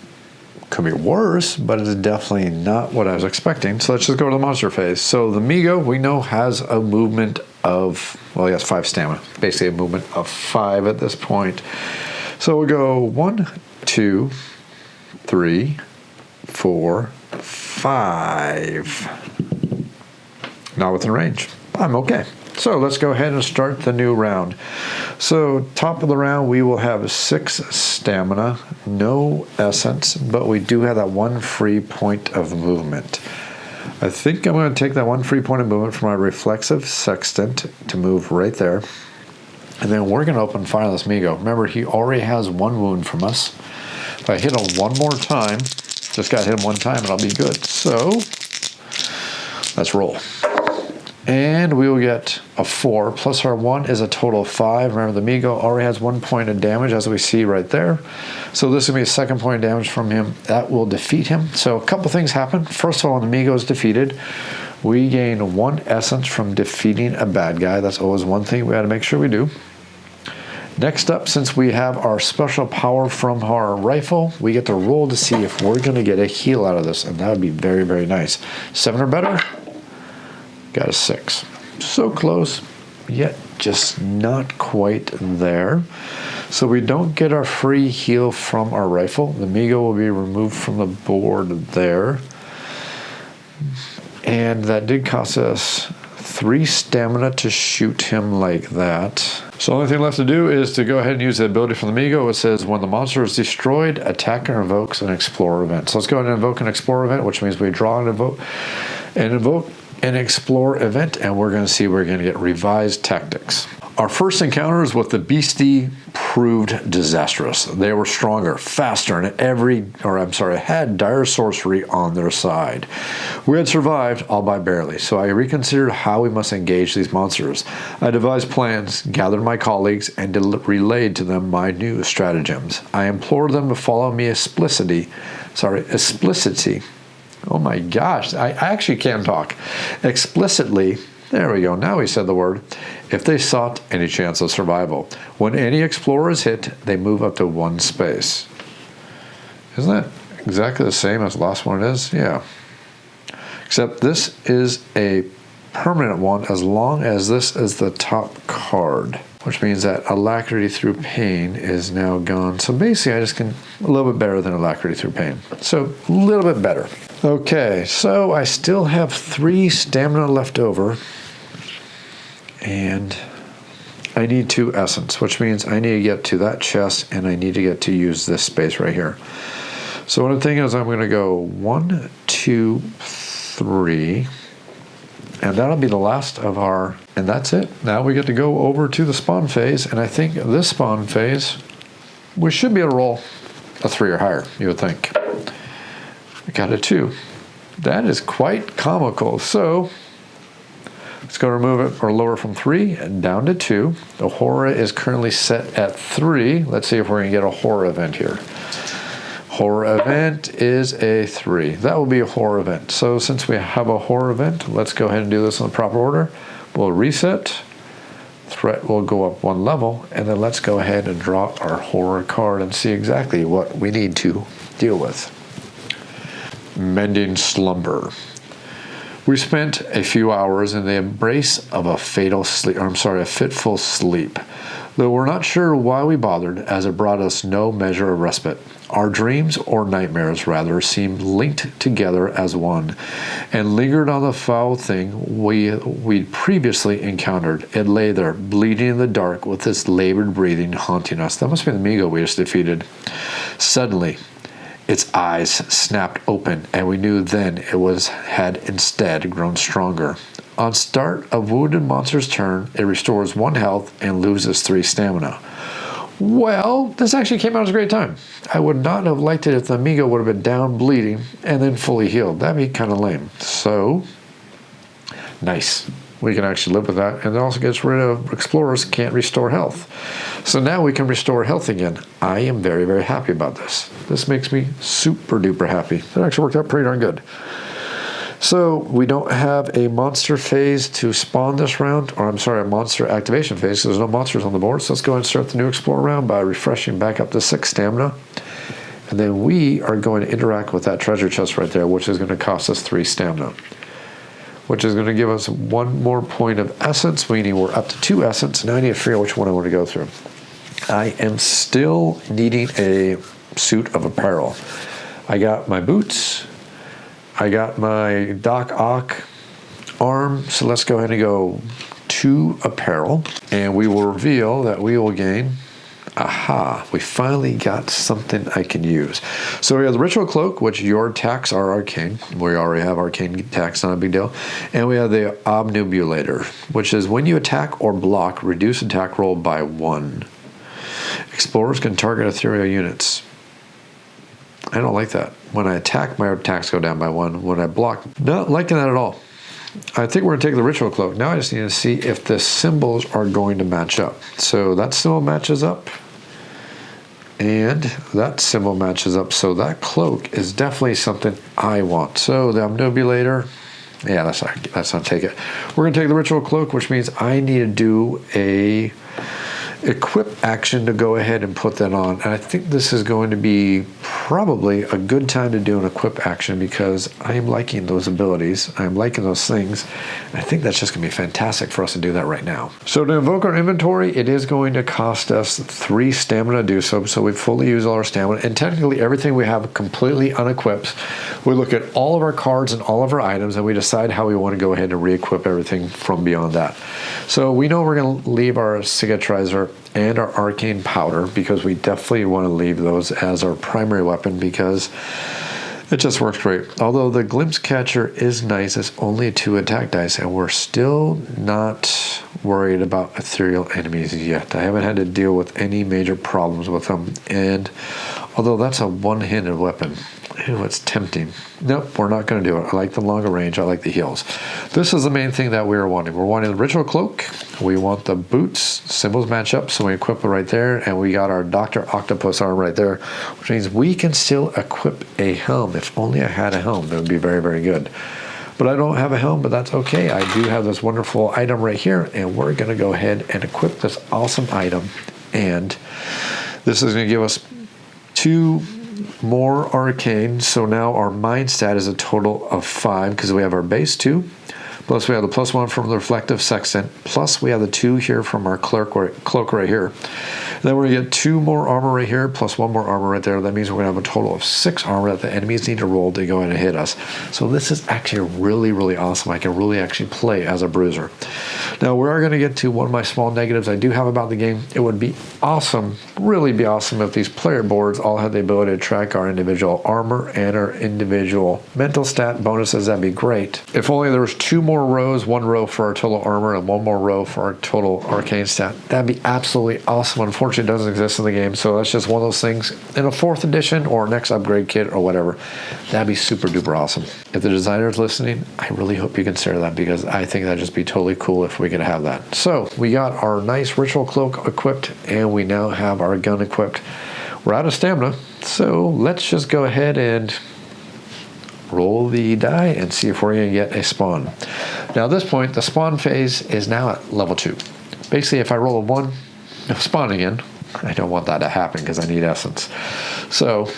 could be worse, but it's definitely not what I was expecting. So let's just go to the monster phase. So the Migo, we know, has a movement of, well, he has 5 stamina. Basically a movement of 5 at this point. So we'll go 1, 2, 3, 4, 5. Not within range. I'm okay. So let's go ahead and start the new round. So top of the round, we will have 6 stamina, no essence, but we do have that 1 free point of movement. I think I'm going to take that 1 free point of movement from my reflexive sextant to move right there. And then we're going to open fire on this Migo. Remember, he already has 1 wound from us. If I hit him one more time, just got to hit him one time and I'll be good. So, let's roll. And we will get a 4, plus our 1 is a total of 5. Remember, the Migo already has 1 point of damage, as we see right there. So this will be a 2nd point of damage from him. That will defeat him. So a couple things happen. First of all, when the Migo is defeated, we gain 1 essence from defeating a bad guy. That's always one thing we got to make sure we do. Next up, since we have our special power from our rifle, we get to roll to see if we're going to get a heal out of this, and that would be very, very nice. 7 or better, got a 6. So close, yet just not quite there. So we don't get our free heal from our rifle. The Migo will be removed from the board there. And that did cost us 3 stamina to shoot him like that. So the only thing left to do is to go ahead and use the ability from the Migo. It says when the monster is destroyed, attacker invokes an explorer event. So let's go ahead and invoke an explorer event, which means we draw and invoke an explore event, and we're going to see we're going to get revised tactics. Our first encounters with the beastie proved disastrous. They were stronger, faster, and had dire sorcery on their side. We had survived, albeit barely, so I reconsidered how we must engage these monsters. I devised plans, gathered my colleagues, and relayed to them my new stratagems. I implored them to follow me explicitly. Oh my gosh, I actually can talk. Explicitly. There we go. Now he said the word. If they sought any chance of survival. When any explorer is hit, they move up to 1 space. Isn't that exactly the same as the last one is? Yeah. Except this is a permanent one as long as this is the top card, which means that alacrity through pain is now gone. So basically I just can a little bit better than alacrity through pain. So a little bit better. Okay, so I still have 3 stamina left over. And I need 2 essence, which means I need to get to that chest and I need to get to use this space right here. So what I'm thinking is I'm going to go 1, 2, 3, and that'll be the last of our, and that's it. Now we get to go over to the spawn phase, and I think this spawn phase, we should be able to roll a 3 or higher, you would think. I got a 2. That is quite comical. So let's go remove it or lower from 3 and down to 2. The horror is currently set at 3. Let's see if we're going to get a horror event here. Horror event is a 3. That will be a horror event. So since we have a horror event, let's go ahead and do this in the proper order. We'll reset. Threat will go up 1 level. And then let's go ahead and draw our horror card and see exactly what we need to deal with. Mending slumber. We spent a few hours in the embrace of a fitful sleep. Though we're not sure why we bothered, as it brought us no measure of respite. Our dreams, or nightmares rather, seemed linked together as one, and lingered on the foul thing we'd previously encountered. It lay there, bleeding in the dark, with its labored breathing haunting us. That must be the Migo we just defeated. Suddenly, its eyes snapped open, and we knew then it had instead grown stronger. On start of wounded monster's turn, it restores 1 health and loses 3 stamina. Well, this actually came out as a great time. I would not have liked it if the Migo would have been down bleeding and then fully healed. That'd be kind of lame. So, nice. We can actually live with that, and it also gets rid of explorers can't restore health. So now we can restore health again. I am very, very happy about this. This makes me super duper happy. It actually worked out pretty darn good. So we don't have a monster phase to spawn this round, or a monster activation phase, so there's no monsters on the board. So let's go ahead and start the new Explorer round by refreshing back up to 6 stamina. And then we are going to interact with that treasure chest right there, which is going to cost us 3 stamina. Which is going to give us 1 more point of essence, meaning we're up to 2 essence. Now I need to figure out which one I want to go through. I am still needing a suit of apparel. I got my boots. I got my Doc Ock arm, so let's go ahead and go to apparel, and we will reveal that we will gain Aha, we finally got something I can use. So we have the Ritual Cloak, which your attacks are arcane. We already have arcane attacks, not a big deal. And we have the Obnubulator, which is when you attack or block, reduce attack roll by 1. Explorers can target ethereal units. I don't like that. When I attack, my attacks go down by 1. When I block, not liking that at all. I think we're going to take the Ritual Cloak. Now I just need to see if the symbols are going to match up. So that symbol matches up. And that symbol matches up. So that cloak is definitely something I want. So the Obnubulator, yeah, let's not take it. We're going to take the Ritual Cloak, which means I need to do a equip action to go ahead and put that on. And I think this is going to be probably a good time to do an equip action because I am liking those abilities. I'm liking those things. I think that's just going to be fantastic for us to do that right now. So to invoke our inventory, it is going to cost us 3 stamina to do so. So we fully use all our stamina. And technically everything we have completely unequipped. We look at all of our cards and all of our items and we decide how we want to go ahead and re-equip everything from beyond that. So we know we're going to leave our cicatrizer and our arcane powder because we definitely want to leave those as our primary weapon because it just works great. Although the glimpse catcher is nice, it's only a 2 attack dice and we're still not worried about ethereal enemies yet. I haven't had to deal with any major problems with them, and although that's a one-handed weapon, ew, it's tempting. Nope, we're not going to do it. I like the longer range. I like the heals. This is the main thing that we're wanting. We're wanting the Ritual Cloak. We want the boots. Symbols match up, so we equip it right there. And we got our Dr. Octopus arm right there, which means we can still equip a helm. If only I had a helm, that would be very, very good. But I don't have a helm, but that's okay. I do have this wonderful item right here, and we're going to go ahead and equip this awesome item. And this is going to give us 2 more arcane, so now our mind stat is a total of 5 because we have our base 2, plus we have the +1 from the reflective sextant, plus we have the 2 here from our cloak right here. Then we're going to get 2 more armor right here, plus 1 more armor right there. That means we're going to have a total of 6 armor that the enemies need to roll to go in and hit us. So this is actually really, really awesome. I can really actually play as a bruiser. Now we are going to get to one of my small negatives I do have about the game. It would be awesome, really be awesome if these player boards all had the ability to track our individual armor and our individual mental stat bonuses. That'd be great. If only there was 2 more rows, 1 row for our total armor and 1 more row for our total arcane stat. That'd be absolutely awesome. Unfortunately, it doesn't exist in the game, so that's just one of those things in a 4th edition or next upgrade kit or whatever. That'd be super duper awesome. If the designer's listening, I really hope you consider that because I think that'd just be totally cool if we could have that. So we got our nice Ritual Cloak equipped and we now have our gun equipped. We're out of stamina, so let's just go ahead and roll the die and see if we're going to get a spawn. Now at this point, the spawn phase is now at level 2. Basically, if I roll a 1, it'll spawn again. I don't want that to happen because I need essence. So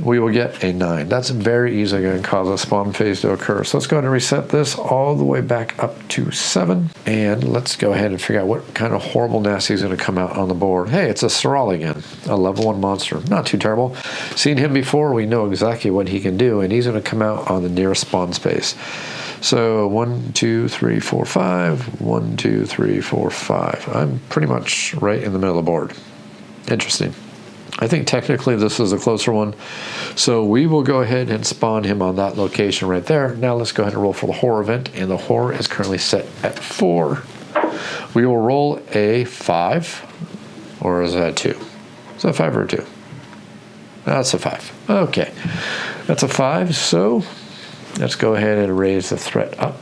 we will get a 9. That's very easily going to cause a spawn phase to occur. So let's go ahead and reset this all the way back up to 7. And let's go ahead and figure out what kind of horrible nasty is going to come out on the board. Hey, it's a Saral again, a level 1 monster. Not too terrible. Seen him before, we know exactly what he can do, and he's going to come out on the nearest spawn space. So 1, 2, 3, 4, 5. 1, 2, 3, 4, 5. I'm pretty much right in the middle of the board. Interesting. I think technically this is a closer one. So we will go ahead and spawn him on that location right there. Now let's go ahead and roll for the horror event. And the horror is currently set at 4. We will roll a 5. Or is that a 2? Is that a 5 or a 2? That's a 5. Okay. That's a 5. So let's go ahead and raise the threat up.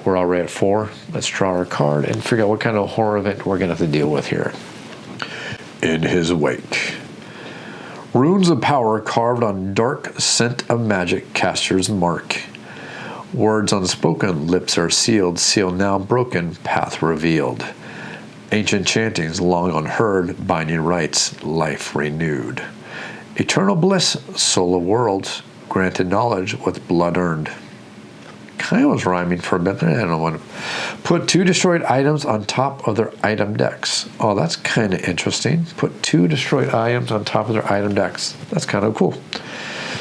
We're already at 4. Let's draw our card and figure out what kind of horror event we're going to have to deal with here. In his wake. Runes of power carved on dark scent of magic caster's mark. Words unspoken, lips are sealed, seal now broken, path revealed. Ancient chantings long unheard, binding rites, life renewed. Eternal bliss, soul of worlds, granted knowledge with blood earned. Kind of was rhyming for a bit there. I don't want to put 2 destroyed items on top of their item decks. Oh, that's kind of interesting. Put 2 destroyed items on top of their item decks. That's kind of cool.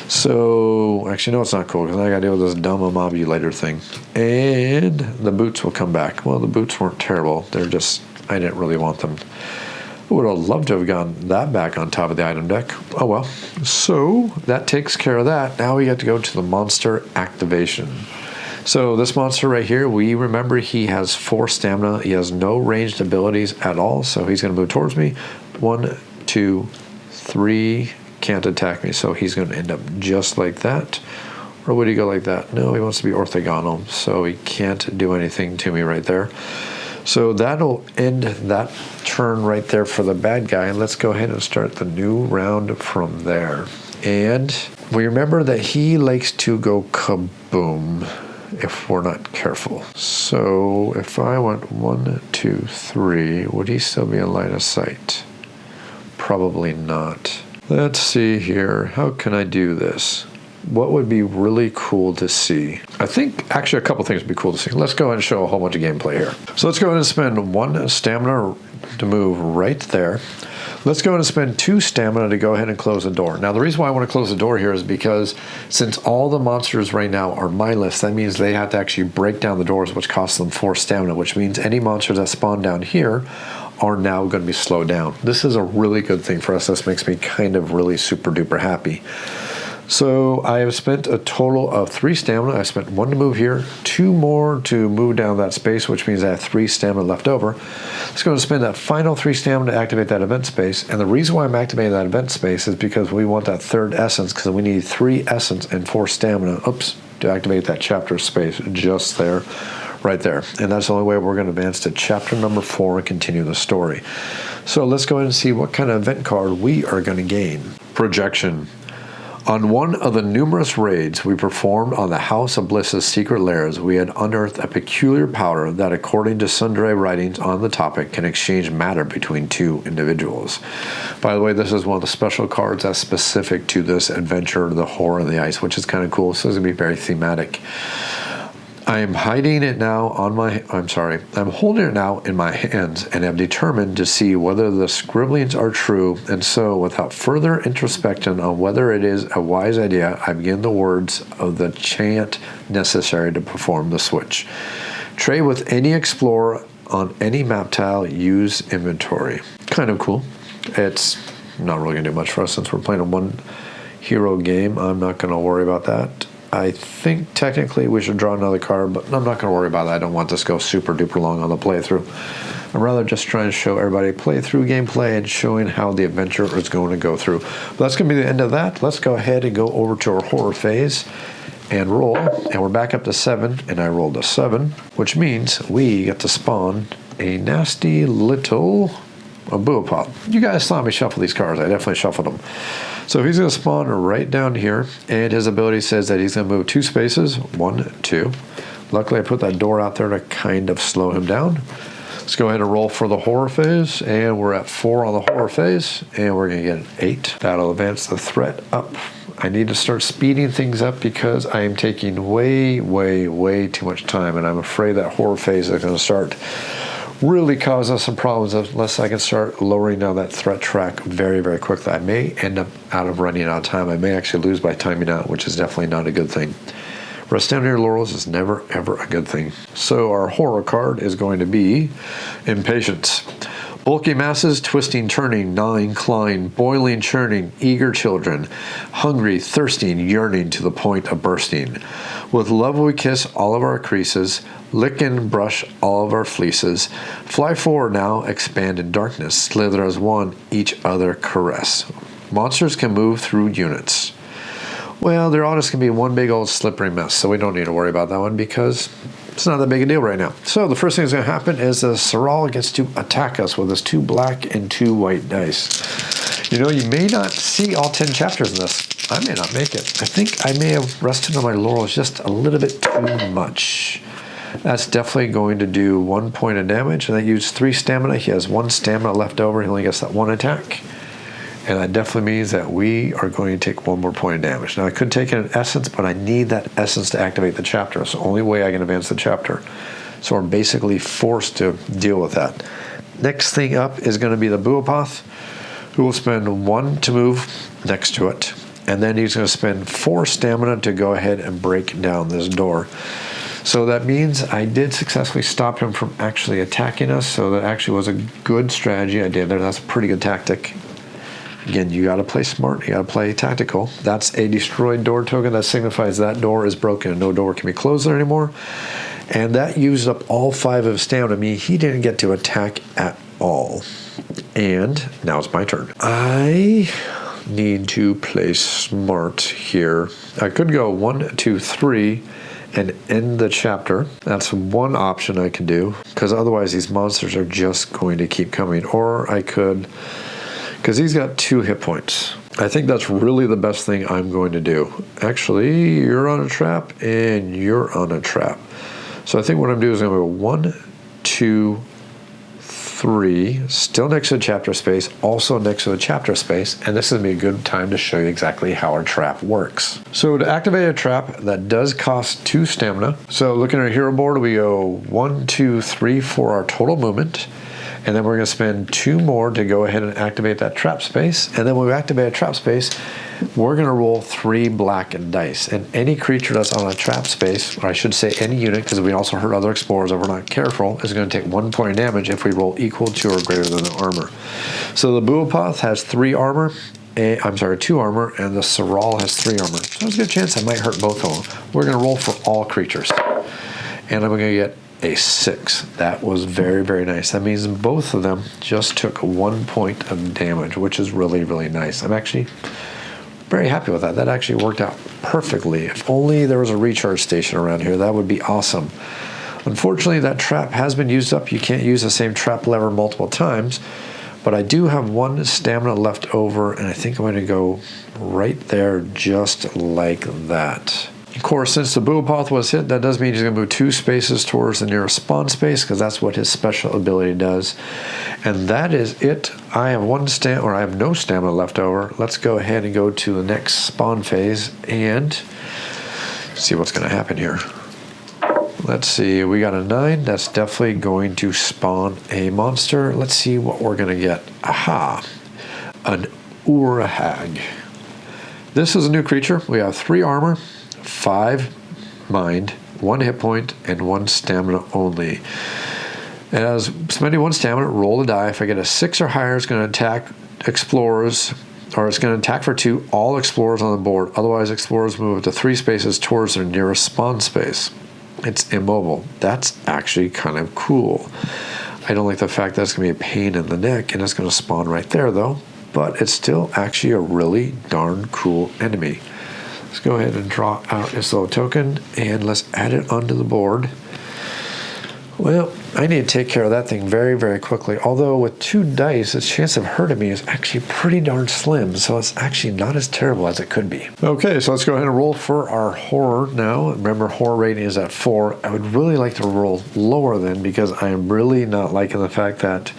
So, actually, no, it's not cool because I got to deal with this dumb Imobulator thing. And the boots will come back. Well, the boots weren't terrible. They're just, I didn't really want them. Would have loved to have gotten that back on top of the item deck. Oh well. So that takes care of that. Now we have to go to the monster activation. So this monster right here, we remember he has 4 stamina. He has no ranged abilities at all. So he's going to move towards me. 1, 2, 3. Can't attack me. So he's going to end up just like that. Or would he go like that? No, he wants to be orthogonal. So he can't do anything to me right there. So that'll end that turn right there for the bad guy. And let's go ahead and start the new round from there. And we remember that he likes to go kaboom if we're not careful. So if I went 1, 2, 3, would he still be in line of sight? Probably not. Let's see here. How can I do this? What would be really cool to see? I think actually a couple things would be cool to see. Let's go ahead and show a whole bunch of gameplay here. So let's go ahead and spend 1 stamina to move right there. Let's go ahead and spend 2 stamina to go ahead and close the door. Now the reason why I want to close the door here is because since all the monsters right now are mindless, that means they have to actually break down the doors, which costs them 4 stamina, which means any monsters that spawn down here are now going to be slowed down. This is a really good thing for us. This makes me kind of really super duper happy. So I have spent a total of 3 stamina. I spent 1 to move here, 2 more to move down that space, which means I have 3 stamina left over. Let's go and spend that final 3 stamina to activate that event space. And the reason why I'm activating that event space is because we want that 3rd essence, because we need 3 essence and 4 stamina, to activate that chapter space just there, right there. And that's the only way we're going to advance to chapter number 4 and continue the story. So let's go ahead and see what kind of event card we are going to gain. Projection. On one of the numerous raids we performed on the House of Bliss's secret lairs, we had unearthed a peculiar powder that, according to sundry writings on the topic, can exchange matter between 2 individuals. By the way, this is one of the special cards that's specific to this adventure, the Horror of the Ice, which is kind of cool. So it's going to be very thematic. I am hiding it now I'm holding it now in my hands and am determined to see whether the scribblings are true, and so without further introspection on whether it is a wise idea, I begin the words of the chant necessary to perform the switch. Trade with any explorer on any map tile, use inventory. Kind of cool. It's not really going to do much for us since we're playing a 1 hero game. I'm not going to worry about that. I think technically we should draw another card, but I'm not going to worry about that. I don't want this to go super duper long on the playthrough. I'm rather just trying to show everybody playthrough gameplay and showing how the adventure is going to go through. But that's going to be the end of that. Let's go ahead and go over to our horror phase and roll. And we're back up to 7, and I rolled a 7, which means we get to spawn a nasty little Buopop. You guys saw me shuffle these cards. I definitely shuffled them. So he's going to spawn right down here, and his ability says that he's going to move 2 spaces, 1, 2. Luckily, I put that door out there to kind of slow him down. Let's go ahead and roll for the horror phase, and we're at 4 on the horror phase, and we're going to get an 8. That'll advance the threat up. I need to start speeding things up because I am taking way, way, way too much time, and I'm afraid that horror phase is going to start really cause us some problems unless I can start lowering down that threat track very, very quickly. I may end up running out of time. I may actually lose by timing out, which is definitely not a good thing. Rest down your laurels is never, ever a good thing. So our horror card is going to be Impatience. Bulky masses, twisting, turning, gnawing, clawing, boiling, churning, eager children, hungry, thirsting, yearning to the point of bursting. With love we kiss all of our creases, lick and brush all of our fleeces. Fly forward now, expand in darkness, slither as one, each other caress. Monsters can move through units. Well, they're all just going to be one big old slippery mess, so we don't need to worry about that one because it's not that big a deal right now. So the first thing that's going to happen is the Saral gets to attack us with his 2 black and 2 white dice. You know, you may not see all 10 chapters in this. I may not make it. I think I may have rested on my laurels just a little bit too much. That's definitely going to do 1 point of damage, and I used 3 stamina. He has 1 stamina left over. He only gets that 1 attack. And that definitely means that we are going to take 1 more point of damage. Now, I could take an essence, but I need that essence to activate the chapter. It's the only way I can advance the chapter. So we're basically forced to deal with that. Next thing up is going to be the Buopoth, who will spend 1 to move next to it. And then he's going to spend 4 stamina to go ahead and break down this door. So that means I did successfully stop him from actually attacking us. So that actually was a good strategy I did there. That's a pretty good tactic. Again, you got to play smart. You got to play tactical. That's a destroyed door token. That signifies that door is broken and no door can be closed there anymore. And that used up all 5 of his stamina. I mean, he didn't get to attack at all. And now it's my turn. I need to play smart here. I could go 1, 2, 3 and end the chapter. That's one option I can do, because otherwise these monsters are just going to keep coming. Or I could, because he's got 2 hit points. I think that's really the best thing I'm going to do. Actually, you're on a trap and you're on a trap. So I think what I'm doing is I'm going to go 1, 2, 3, still next to the chapter space, also next to the chapter space, and this is going to be a good time to show you exactly how our trap works. So to activate a trap, that does cost 2 stamina. So looking at our hero board, we go 1, 2, 3 for our total movement, and then we're going to spend 2 more to go ahead and activate that trap space, and then when we activate a trap space, we're going to roll 3 black dice, and any creature that's on a trap space, or I should say any unit, because we also hurt other explorers if we're not careful, is going to take 1 point of damage if we roll equal to or greater than the armor. So the Buopoth has 3 armor, 2 armor, and the Saral has 3 armor. So there's a good chance I might hurt both of them. We're going to roll for all creatures, and I'm going to get a 6. That was very, very nice. That means both of them just took 1 point of damage, which is really, really nice. I'm actually very happy with that. That actually worked out perfectly. If only there was a recharge station around here, that would be awesome. Unfortunately, that trap has been used up. You can't use the same trap lever multiple times, but I do have 1 stamina left over, and I think I'm going to go right there just like that. Of course, since the Buopoth was hit, that does mean he's going to move 2 spaces towards the nearest spawn space, because that's what his special ability does. And that is it. I have I have no stamina left over. Let's go ahead and go to the next spawn phase and see what's going to happen here. Let's see, we got a 9. That's definitely going to spawn a monster. Let's see what we're going to get. Aha! An Urahag. This is a new creature. We have 3 armor, 5 mind, 1 hit point, and 1 stamina only. And as spending 1 stamina, roll the die. If I get a 6 or higher, it's going to attack explorers, or it's going to attack for 2 all explorers on the board. Otherwise, explorers move up to 3 spaces towards their nearest spawn space. It's immobile. That's actually kind of cool. I don't like the fact that it's going to be a pain in the neck, and it's going to spawn right there, though. But it's still actually a really darn cool enemy. Let's go ahead and draw out this little token, and let's add it onto the board. Well, I need to take care of that thing very, very quickly. Although with 2 dice, its chance of hurting me is actually pretty darn slim, so it's actually not as terrible as it could be. Okay, so let's go ahead and roll for our horror now. Remember, horror rating is at 4. I would really like to roll lower then, because I am really not liking the fact that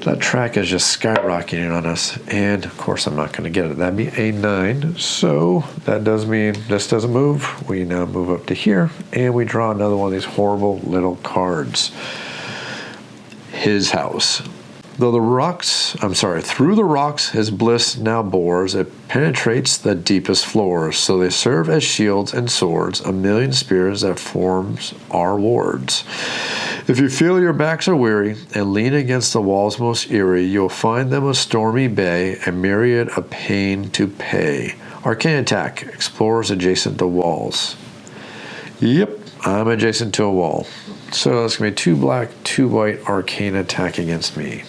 that track is just skyrocketing on us, and of course I'm not going to get it. That'd be a 9, so that does mean this doesn't move. We now move up to here, and we draw another one of these horrible little cards. His house. Through the rocks his bliss now bores, it penetrates the deepest floors, so they serve as shields and swords, a million spears that forms our wards. If you feel your backs are weary and lean against the walls most eerie, you'll find them a stormy bay, a myriad of pain to pay. Arcane attack, explorers adjacent to walls. Yep, I'm adjacent to a wall. So that's going to be 2 black, 2 white, arcane attack against me.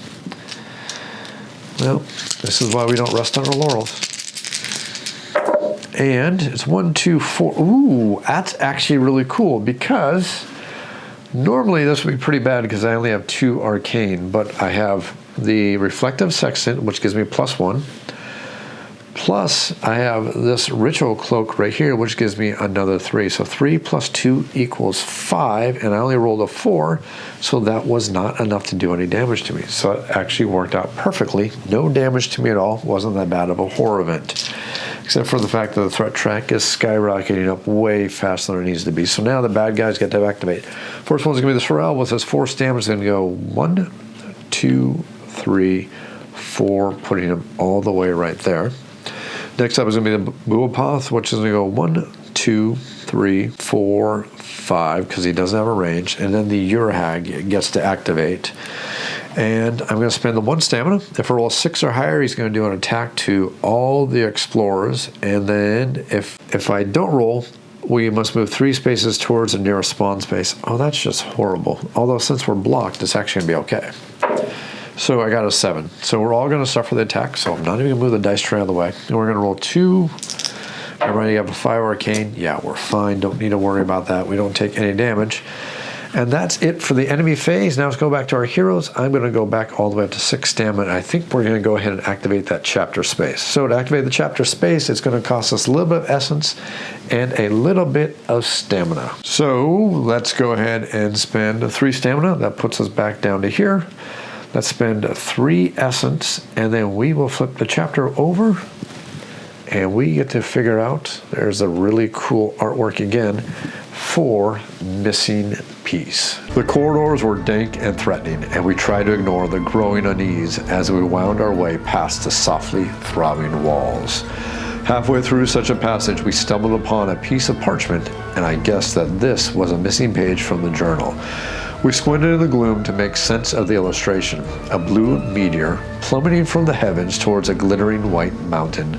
Well, this is why we don't rest on our laurels. And it's 1, 2, 4. Ooh, that's actually really cool, because normally this would be pretty bad because I only have 2 arcane, but I have the reflective sextant, which gives me +1. Plus, I have this ritual cloak right here, which gives me another 3. So 3 plus 2 equals 5, and I only rolled a 4, so that was not enough to do any damage to me. So it actually worked out perfectly. No damage to me at all. Wasn't that bad of a horror event, except for the fact that the threat track is skyrocketing up way faster than it needs to be. So now the bad guys get to activate. First one's going to be the Sorrel with his 4 stamina. It's going to go 1, 2, 3, 4, putting him all the way right there. Next up is going to be the Buopoth, which is going to go 1, 2, 3, 4, 5, because he doesn't have a range, and then the Urhag gets to activate. And I'm going to spend the 1 stamina. If I roll 6 or higher, he's going to do an attack to all the explorers. And then if I don't roll, we must move 3 spaces towards the nearest spawn space. Oh, that's just horrible. Although since we're blocked, it's actually going to be okay. So I got a 7. So we're all going to suffer the attack. So I'm not even going to move the dice tray out of the way. And we're going to roll 2. Everybody have a 5 arcane. Yeah, we're fine. Don't need to worry about that. We don't take any damage. And that's it for the enemy phase. Now let's go back to our heroes. I'm going to go back all the way up to 6 stamina. I think we're going to go ahead and activate that chapter space. So to activate the chapter space, it's going to cost us a little bit of essence and a little bit of stamina. So let's go ahead and spend 3 stamina. That puts us back down to here. Let's spend 3 essence, and then we will flip the chapter over, and we get to figure out, there's a really cool artwork again, for missing piece. The corridors were dank and threatening, and we tried to ignore the growing unease as we wound our way past the softly throbbing walls. Halfway through such a passage, we stumbled upon a piece of parchment, and I guessed that this was a missing page from the journal. We squinted in the gloom to make sense of the illustration. A blue meteor plummeting from the heavens towards a glittering white mountain.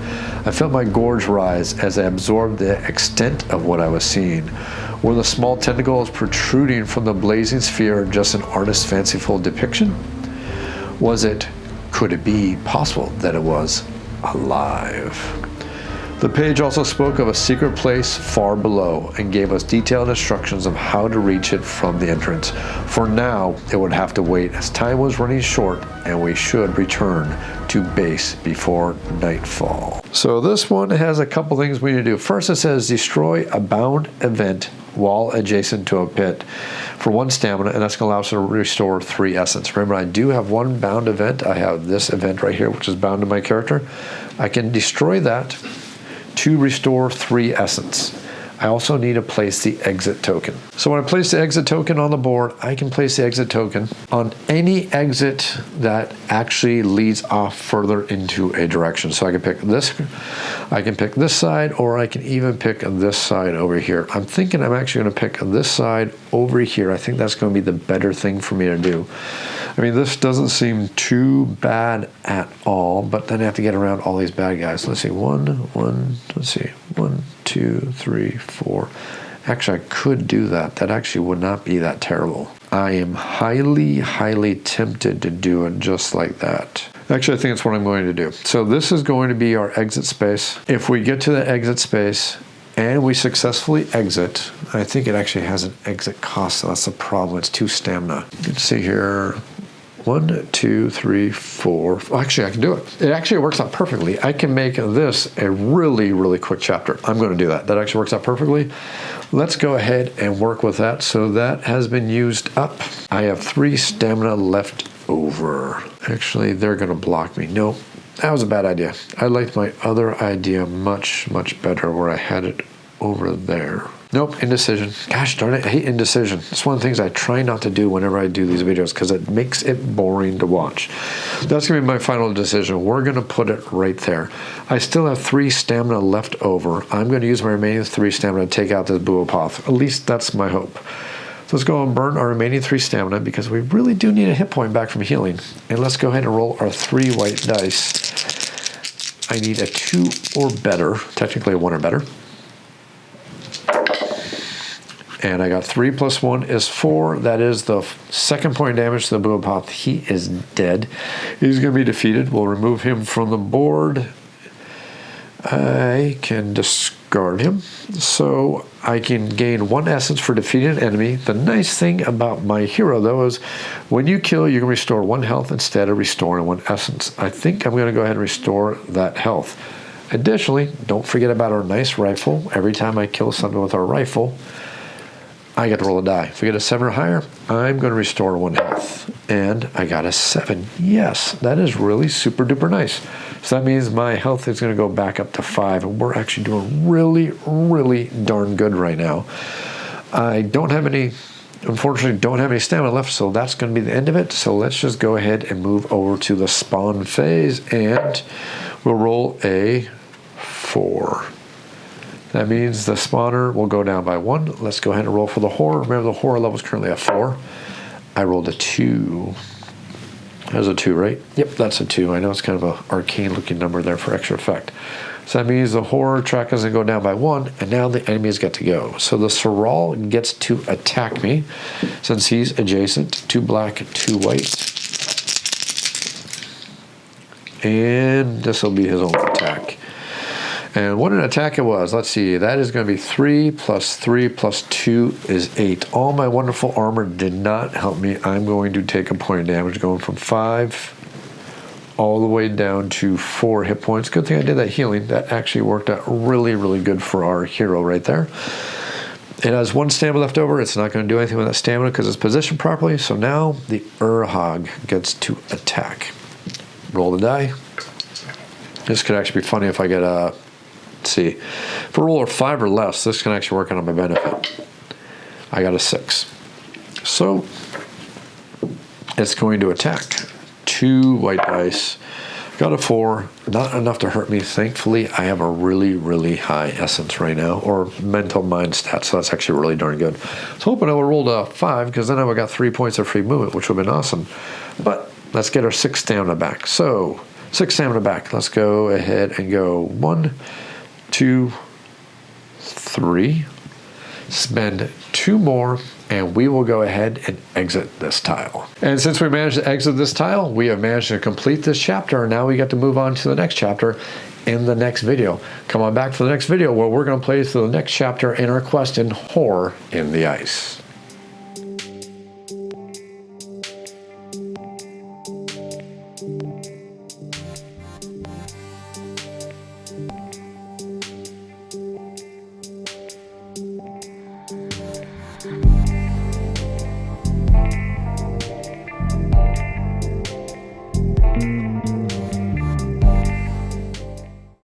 I felt my gorge rise as I absorbed the extent of what I was seeing. Were the small tentacles protruding from the blazing sphere just an artist's fanciful depiction? Could it be possible that it was alive? The page also spoke of a secret place far below and gave us detailed instructions of how to reach it from the entrance. For now, it would have to wait as time was running short and we should return to base before nightfall. So this one has a couple things we need to do. First, it says destroy a bound event wall adjacent to a pit for 1 stamina, and that's going to allow us to restore 3 essence. Remember, I do have 1 bound event. I have this event right here, which is bound to my character. I can destroy that to restore 3 essence. I also need to place the exit token. So when I place the exit token on the board, I can place the exit token on any exit that actually leads off further into a direction. So I can pick this side, or I can even pick this side over here. I'm thinking I'm actually going to pick this side over here. I think that's going to be the better thing for me to do. I mean, this doesn't seem too bad at all, but then I have to get around all these bad guys. Let's see, 1, 2, 3, 4. Actually, I could do that. That actually would not be that terrible. I am highly, highly tempted to do it just like that. Actually, I think it's what I'm going to do. So this is going to be our exit space. If we get to the exit space and we successfully exit, I think it actually has an exit cost, so that's the problem. It's 2 stamina. Let's see here. 1, 2, 3, 4. Actually, I can do it. It actually works out perfectly. I can make this a really, really quick chapter. I'm going to do that. That actually works out perfectly. Let's go ahead and work with that. So that has been used up. I have 3 stamina left over. Actually, they're going to block me. No, that was a bad idea. I liked my other idea much, much better where I had it over there. Nope, indecision. Gosh darn it, I hate indecision. It's one of the things I try not to do whenever I do these videos because it makes it boring to watch. That's going to be my final decision. We're going to put it right there. I still have 3 stamina left over. I'm going to use my remaining 3 stamina to take out this Buopoth. At least that's my hope. So let's go and burn our remaining 3 stamina because we really do need a hit point back from healing. And let's go ahead and roll our 3 white dice. I need a 2 or better, technically a 1 or better. And I got 3 plus 1 is 4. That is the 2nd point of damage to the Buopoth. He is dead. He's going to be defeated. We'll remove him from the board. I can discard him. So I can gain 1 essence for defeating an enemy. The nice thing about my hero, though, is when you kill, you can restore 1 health instead of restoring 1 essence. I think I'm going to go ahead and restore that health. Additionally, don't forget about our nice rifle. Every time I kill something with our rifle, I get to roll a die. If we get a 7 or higher, I'm going to restore 1 health. And I got a 7. Yes, that is really super duper nice. So that means my health is going to go back up to 5. And we're actually doing really, really darn good right now. I unfortunately don't have any stamina left, so that's going to be the end of it. So let's just go ahead and move over to the spawn phase. And we'll roll a 4. That means the spawner will go down by 1. Let's go ahead and roll for the horror. Remember, the horror level is currently at 4. I rolled a 2. That's a 2, right? Yep, that's a 2. I know it's kind of an arcane looking number there for extra effect. So that means the horror track is going to go down by 1, and now the enemies get to go. So the Sorrel gets to attack me, since he's adjacent. 2 black, 2 white. And this will be his only attack. And what an attack it was. Let's see. That is going to be 3 plus 3 plus 2 is 8. All my wonderful armor did not help me. I'm going to take a point of damage going from 5 all the way down to 4 hit points. Good thing I did that healing. That actually worked out really, really good for our hero right there. It has 1 stamina left over. It's not going to do anything with that stamina because it's positioned properly. So now the Urhog gets to attack. Roll the die. This could actually be funny if I get a... Let's see. If I roll a 5 or less, this can actually work out on my benefit. I got a 6. So it's going to attack. 2 white dice. Got a 4. Not enough to hurt me. Thankfully, I have a really, really high essence right now, or mental mind stat, so that's actually really darn good. So hoping I would roll a 5, because then I would have got 3 points of free movement, which would have been awesome. But let's get our 6 stamina back. So 6 stamina back. Let's go ahead and go 1, 2, 3. Spend 2 more, and we will go ahead and exit this tile. And since we managed to exit this tile, we have managed to complete this chapter, and now we get to move on to the next chapter in the next video. Come on back for the next video where we're going to play through the next chapter in our quest in Horror in the Ice.